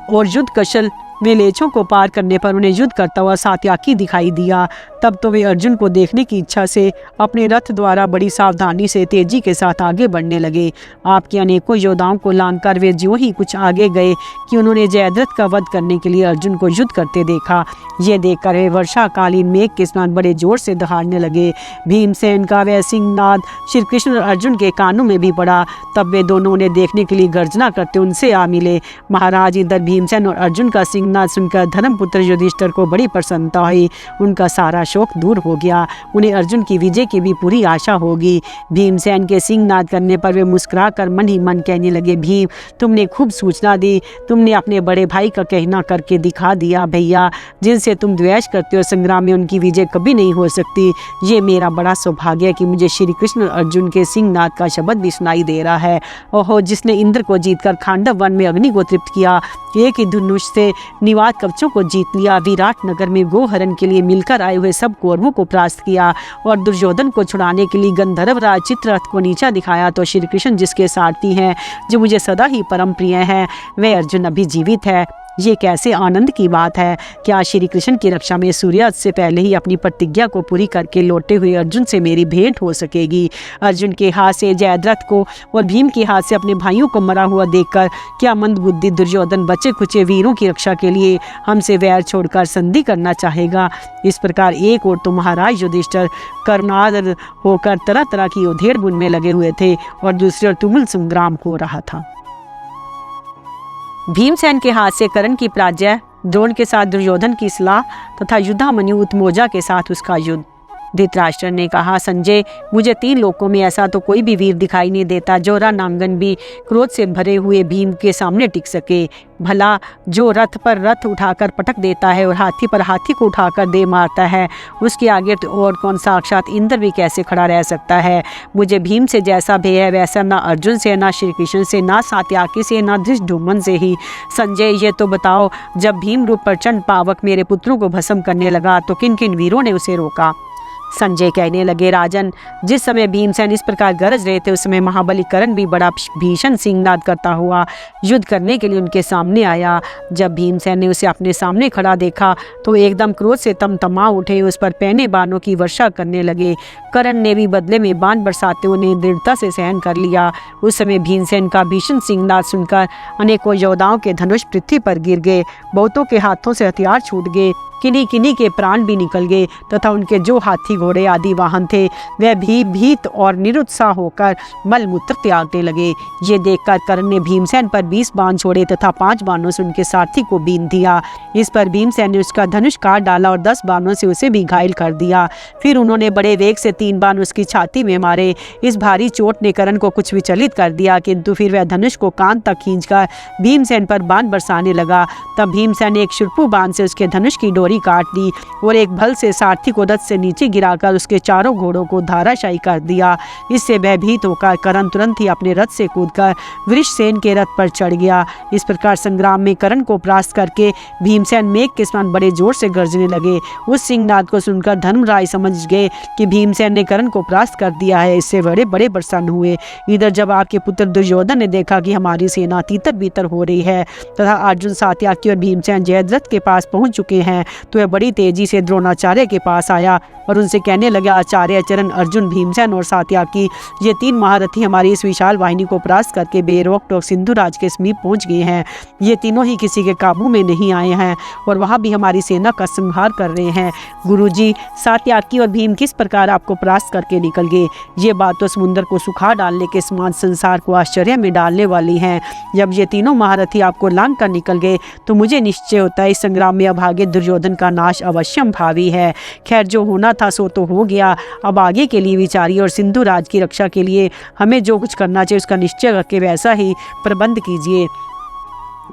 A: और युद्ध कौशल में लेछों को पार करने पर उन्हें युद्ध करता हुआ सात्याकी दिखाई दिया। तब तो वे अर्जुन को देखने की इच्छा से अपने रथ द्वारा बड़ी सावधानी से तेजी के साथ आगे बढ़ने लगे। आपके अनेकों योद्धाओं को लांघकर वे ज्यों ही कुछ आगे गए कि उन्होंने जयद्रथ का वध करने के लिए अर्जुन को युद्ध करते देखा। ये देखकर वे वर्षाकालीन मेघ के समान बड़े जोर से दहाड़ने लगे। भीमसेन का वह सिंहनाद श्री कृष्ण और अर्जुन के कानों में भी पड़ा। तब वे दोनों उन्हें देखने के लिए गर्जना करते उनसे आ मिले। महाराज इधर भीमसेन और अर्जुन का सिंहनाद सुनकर धर्मपुत्र युधिष्ठिर को बड़ी प्रसन्नता हुई। उनका सारा शोक दूर हो गया। उन्हें अर्जुन की विजय की भी पूरी आशा होगी। भीमसेन के सिंहनाद करने पर वे मुस्कुराकर मन ही मन कहने लगे, भीम तुमने खूब सूचना दी। तुमने अपने बड़े भाई का कहना करके दिखा दिया। भैया जिनसे तुम द्वेष करते हो संग्राम में उनकी विजय कभी नहीं हो सकती। ये मेरा बड़ा सौभाग्य है कि मुझे श्री कृष्ण और अर्जुन के सिंहनाद का शब्द भी सुनाई दे रहा है। ओहो, जिसने इंद्र को जीतकर खांडव वन में अग्नि को तृप्त किया, एक ही धनुष से निवात कवचों को जीत लिया, विराट नगर में गोहरण के लिए मिलकर आए हुए सब कौरवों को परास्त किया और दुर्योधन को छुड़ाने के लिए गंधर्व राज चित्ररथ को नीचा दिखाया, तो श्री कृष्ण जिसके सारथी हैं, जो मुझे सदा ही परम प्रिय हैं, वे अर्जुन अभी जीवित है। ये कैसे आनंद की बात है। क्या श्री कृष्ण की रक्षा में सूर्यास्त से पहले ही अपनी प्रतिज्ञा को पूरी करके लौटे हुए अर्जुन से मेरी भेंट हो सकेगी। अर्जुन के हाथ से जयद्रथ को और भीम के हाथ से अपने भाइयों को मरा हुआ देखकर क्या मंदबुद्धि दुर्योधन बचे खुचे वीरों की रक्षा के लिए हमसे वैर छोड़कर संधि करना चाहेगा। इस प्रकार एक और तो महाराज युधिष्ठिर करुणार्द्र होकर तरह तरह की उधेड़ बुन में लगे हुए थे और दूसरी ओर तुमुल संग्राम हो रहा था। भीमसेन के हाथ से कर्ण की पराजय, द्रोण के साथ दुर्योधन की सलाह तथा युद्धामन्यु उत्मोजा के साथ उसका युद्ध। धृतराष्ट्र ने कहा, संजय मुझे 3 लोकों में ऐसा तो कोई भी वीर दिखाई नहीं देता जो रणांगन भी क्रोध से भरे हुए भीम के सामने टिक सके। भला जो रथ पर रथ उठाकर पटक देता है और हाथी पर हाथी को उठाकर दे मारता है, उसके आगे तो और कौन साक्षात इंद्र भी कैसे खड़ा रह सकता है। मुझे भीम से जैसा भय है वैसा ना अर्जुन से, ना श्री कृष्ण से, ना सात्याकी से, ना धृष्टद्युम्न से ही। संजय ये तो बताओ, जब भीम रूप प्रचंड पावक मेरे पुत्रों को भस्म करने लगा तो किन किन वीरों ने उसे रोका। संजय कहने लगे, राजन जिस समय भीमसेन इस प्रकार गरज रहे थे उस समय महाबली कर्ण भी बड़ा भीषण सिंहनाद करता हुआ युद्ध करने के लिए उनके सामने आया। जब भीमसेन ने उसे अपने सामने खड़ा देखा तो एकदम क्रोध से तमतमा उठे, उस पर पैने बाणों की वर्षा करने लगे। कर्ण ने भी बदले में बाण बरसाते उन्हें दृढ़ता से सहन कर लिया। उस समय भीमसेन का भीषण सिंहनाद सुनकर अनेकों योद्धाओं के धनुष पृथ्वी पर गिर गए, बहुतों के हाथों से हथियार छूट गए, किन्हीं किन्हीं के प्राण भी निकल गए तथा उनके जो हाथी घोड़े आदि वाहन थे वह भी भीत और निरुत्साह होकर मलमूत्र त्यागने लगे। ये देखकर कर्ण ने भीमसेन पर 20 बाण छोड़े तथा 5 बाणों से उनके सारथी को बीन दिया। इस पर भीमसेन ने उसका धनुष काट डाला और 10 बाणों से उसे भी घायल कर दिया। फिर उन्होंने बड़े वेग से 3 बाण उसकी छाती में मारे। इस भारी चोट ने कर्ण को कुछ विचलित कर दिया, किंतु फिर वह धनुष को कान तक खींचकर भीमसेन पर बाण बरसाने लगा। तब भीमसेन ने एक शुरपु बाण से उसके धनुष की डोरी काट दी और एक भल से सारथी को रथ से नीचे गिराकर उसके चारों घोड़ों को धाराशायी कर दिया। इससे भयभीत होकर कर्ण तुरंत ही अपने रथ से कूदकर वृषसेन के रथ पर चढ़ गया। इस प्रकार संग्राम में कर्ण को परास्त करके भीमसेन मेघ के समान बड़े जोर से गरजने लगे। उस सिंहनाद को सुनकर धर्मराय समझ गए कि भीमसेन ने कर्ण को परास्त कर दिया है। इससे बड़े बड़े प्रसन्न हुए। इधर जब आपके पुत्र दुर्योधन ने देखा कि हमारी सेना तीतर बीतर हो रही है तथा अर्जुन, सात्याकी और भीमसेन जयद्रथ के पास पहुंच चुके हैं, तो वह बड़ी तेजी से द्रोणाचार्य के पास आया और उनसे कहने लगा, आचार्य चरण, अर्जुन, भीमसेन और सात्यकी, ये 3 महारथी हमारी इस विशाल वाहिनी को परास्त करके बेरोक टोक सिंधुराज के समीप पहुंच गए हैं। ये तीनों ही किसी के काबू में नहीं आए हैं और वहाँ भी हमारी सेना का संहार कर रहे हैं। गुरुजी, सात्यकी और भीम किस प्रकार आपको परास्त करके निकल गए? ये बात तो समुद्र को सुखा डालने के समान संसार को आश्चर्य में डालने वाली है। जब ये तीनों महारथी आपको लांघ कर निकल गए तो मुझे निश्चय होता है इस संग्राम में अभागे दुर्योधन का नाश अवश्यम भावी है। खैर, जो होना था सो तो हो गया, अब आगे के लिए विचारिए और सिंधु राज की रक्षा के लिए हमें जो कुछ करना चाहिए उसका निश्चय करके वैसा ही प्रबंध कीजिए।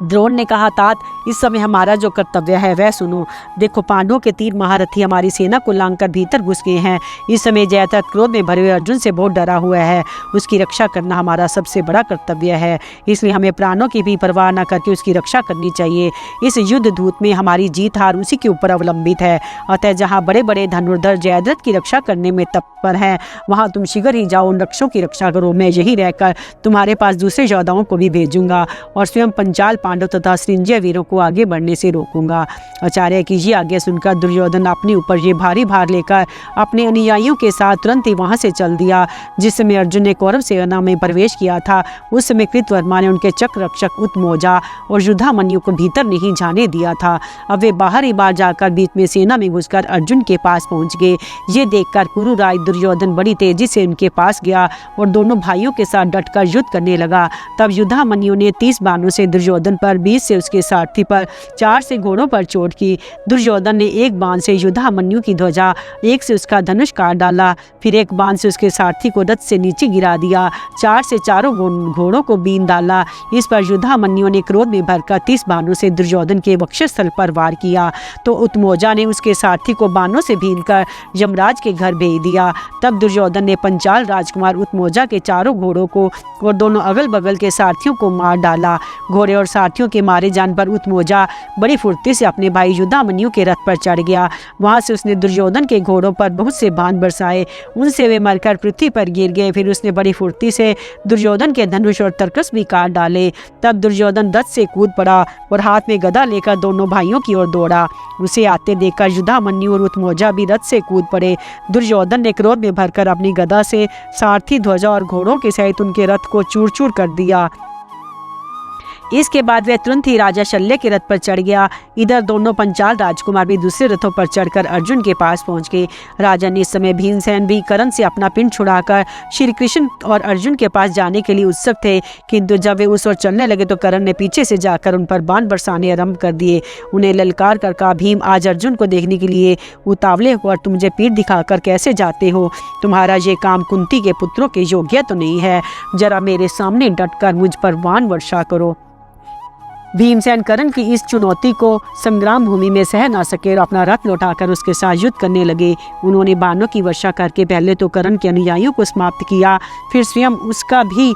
A: द्रोण ने कहा, तात, इस समय हमारा जो कर्तव्य है वह सुनो। देखो, पांडवों के 3 महारथी हमारी सेना को लांघकर भीतर घुस गए हैं। इस समय जयद्रथ क्रोध में भरे हुए अर्जुन से बहुत डरा हुआ है। उसकी रक्षा करना हमारा सबसे बड़ा कर्तव्य है, इसलिए हमें प्राणों की भी परवाह न करके उसकी रक्षा करनी चाहिए। इस युद्ध धूत में हमारी जीत हार उसी के ऊपर अवलंबित है। अतः जहाँ बड़े बड़े धनुर्धर जयद्रथ की रक्षा करने में तत्पर हैं, वहाँ तुम शीघ्र ही जाओ, उन रक्षों की रक्षा करो। मैं यही रहकर तुम्हारे पास दूसरे योद्धाओं को भी भेजूंगा और स्वयं पंचाल पांडव तथा सृंजय वीरों को आगे बढ़ने से रोकूंगा। आचार्य की ये आज्ञा सुनकर दुर्योधन अपने ऊपर ये भारी भार लेकर अपने अनुयायियों के साथ तुरंत ही वहां से चल दिया। जिस समय अर्जुन ने कौरव सेना में प्रवेश किया था उस समय कृतवर्मा ने उनके चक्र रक्षक उत्मोजा और युद्धामन्यु को भीतर नहीं जाने दिया था। अब वे बाहर ही बाहर जाकर बीच में सेना में घुसकर अर्जुन के पास पहुंच गए। ये देखकर कुरुराज दुर्योधन बड़ी तेजी से उनके पास गया और दोनों भाइयों के साथ डटकर युद्ध करने लगा। तब युद्धामन्यु ने 30 बाणों से दुर्योधन पर, 20 से उसके सारथी पर, 4 से घोड़ों पर चोट की। दुर्योधन ने एक बाण से युद्धामन्यु की ध्वजा, 1 से उसका धनुष काट डाला, फिर एक बाण से उसके सारथी को रथ से नीचे गिरा दिया, 4 से चारों घोड़ों को बीन डाला। इस पर युद्धामन्यु ने क्रोध में भरकर 30 बाणों से दुर्योधन के वक्षस्थल पर वार किया, तो उत्मोजा ने उसके सारथी को बाणों से भीनकर यमराज के घर भेज दिया। तब दुर्योधन ने पंचाल राजकुमार उत्मोजा के चारों घोड़ों को और दोनों अगल बगल के सारथियों को मार डाला। घोड़े और सारथियों के मारे जान पर उत्मोजा बड़ी फुर्ती से अपने भाई युद्धामन्यु के रथ पर चढ़ गया। वहां से उसने दुर्योधन के घोड़ों पर बहुत से बाण बरसाए, उनसे वे मरकर पृथ्वी पर गिर गए। फिर उसने बड़ी फुर्ती से दुर्योधन के धनुष और तरकस भी काट डाले। तब दुर्योधन रथ से कूद पड़ा और हाथ में गदा लेकर दोनों भाइयों की ओर दौड़ा। उसे आते देखकर युद्धामन्यु और उत्मोजा भी रथ से कूद पड़े। दुर्योधन ने क्रोध में भरकर अपनी गदा से सारथी, ध्वजा और घोड़ों के सहित उनके रथ को चूर चूर कर दिया। इसके बाद वह तुरंत ही राजा शल्य के रथ पर चढ़ गया। इधर दोनों पंचाल राजकुमार भी दूसरे रथों पर चढ़कर अर्जुन के पास पहुंच गए। राजा ने इस समय भीमसेन भी कर्ण से अपना पिंड छुड़ाकर श्री कृष्ण और अर्जुन के पास जाने के लिए उत्सुक थे, किंतु जब वे उस ओर चलने लगे तो कर्ण ने पीछे से जाकर उन पर बाण बरसाने आरंभ कर दिए। उन्हें ललकार कर कहा, भीम, आज अर्जुन को देखने के लिए उतावले हो और तुम मुझे पीठ दिखाकर कैसे जाते हो? तुम्हारा ये काम कुंती के पुत्रों के योग्य तो नहीं है। जरा मेरे सामने डटकर मुझ पर बाण वर्षा करो। भीमसेन कर्ण की इस चुनौती को संग्राम भूमि में सह ना सके और अपना रथ लौटाकर उसके साथ युद्ध करने लगे। उन्होंने बाणों की वर्षा करके पहले तो कर्ण के अनुयायियों को समाप्त किया, फिर स्वयं उसका भी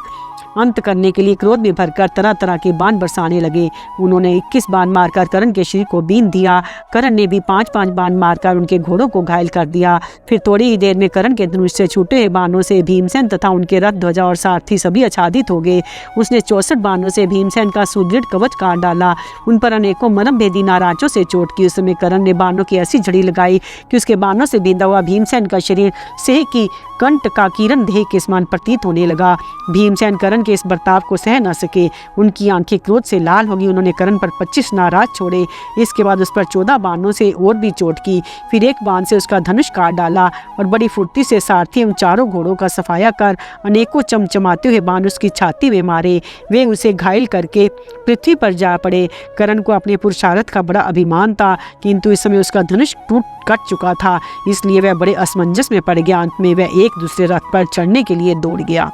A: अंत करने के लिए क्रोध में भरकर तरह तरह के बाण बरसाने लगे। उन्होंने 21 बाण मारकर कर्ण के शरीर को बीन दिया। कर्ण ने भी 5-5 बाण मारकर उनके घोड़ों को घायल कर दिया। फिर थोड़ी ही देर में कर्ण के धनुष से छूटे हुए बाणों से भीमसेन तथा उनके रथ, ध्वजा और सारथी सभी आच्छादित हो गए। उसने 64 बाणों से भीमसेन का सुदृढ़ कवच काट डाला। उन पर अनेकों मरम भेदी नाराजों से चोट की। उस समय कर्ण ने बाणों की ऐसी झड़ी लगाई कि उसके बाणों से बींधा हुआ भीमसेन का शरीर सेह की कंठ का किरण देह के समान प्रतीत होने लगा। भीमसेन कर्ण के इस बर्ताव को सह न सके। उनकी आंखें क्रोध से लाल हो गई। उन्होंने कर्ण पर 25 नाराज छोड़े। इसके बाद उस पर 14 बाणों से और भी चोट की। फिर एक बाण से उसका धनुष काट डाला और बड़ी फुर्ती से सारथी उन चारों घोड़ों का सफाया कर अनेकों चमचमाते हुए बाण उसकी छाती में मारे। वे उसे घायल करके पृथ्वी पर जा पड़े। कर्ण को अपने पुरुषार्थ का बड़ा अभिमान था, किंतु इस समय उसका धनुष कट चुका था, इसलिए वह बड़े असमंजस में पड़ गया। अंत में वह एक दूसरे रथ पर चढ़ने के लिए दौड़ गया।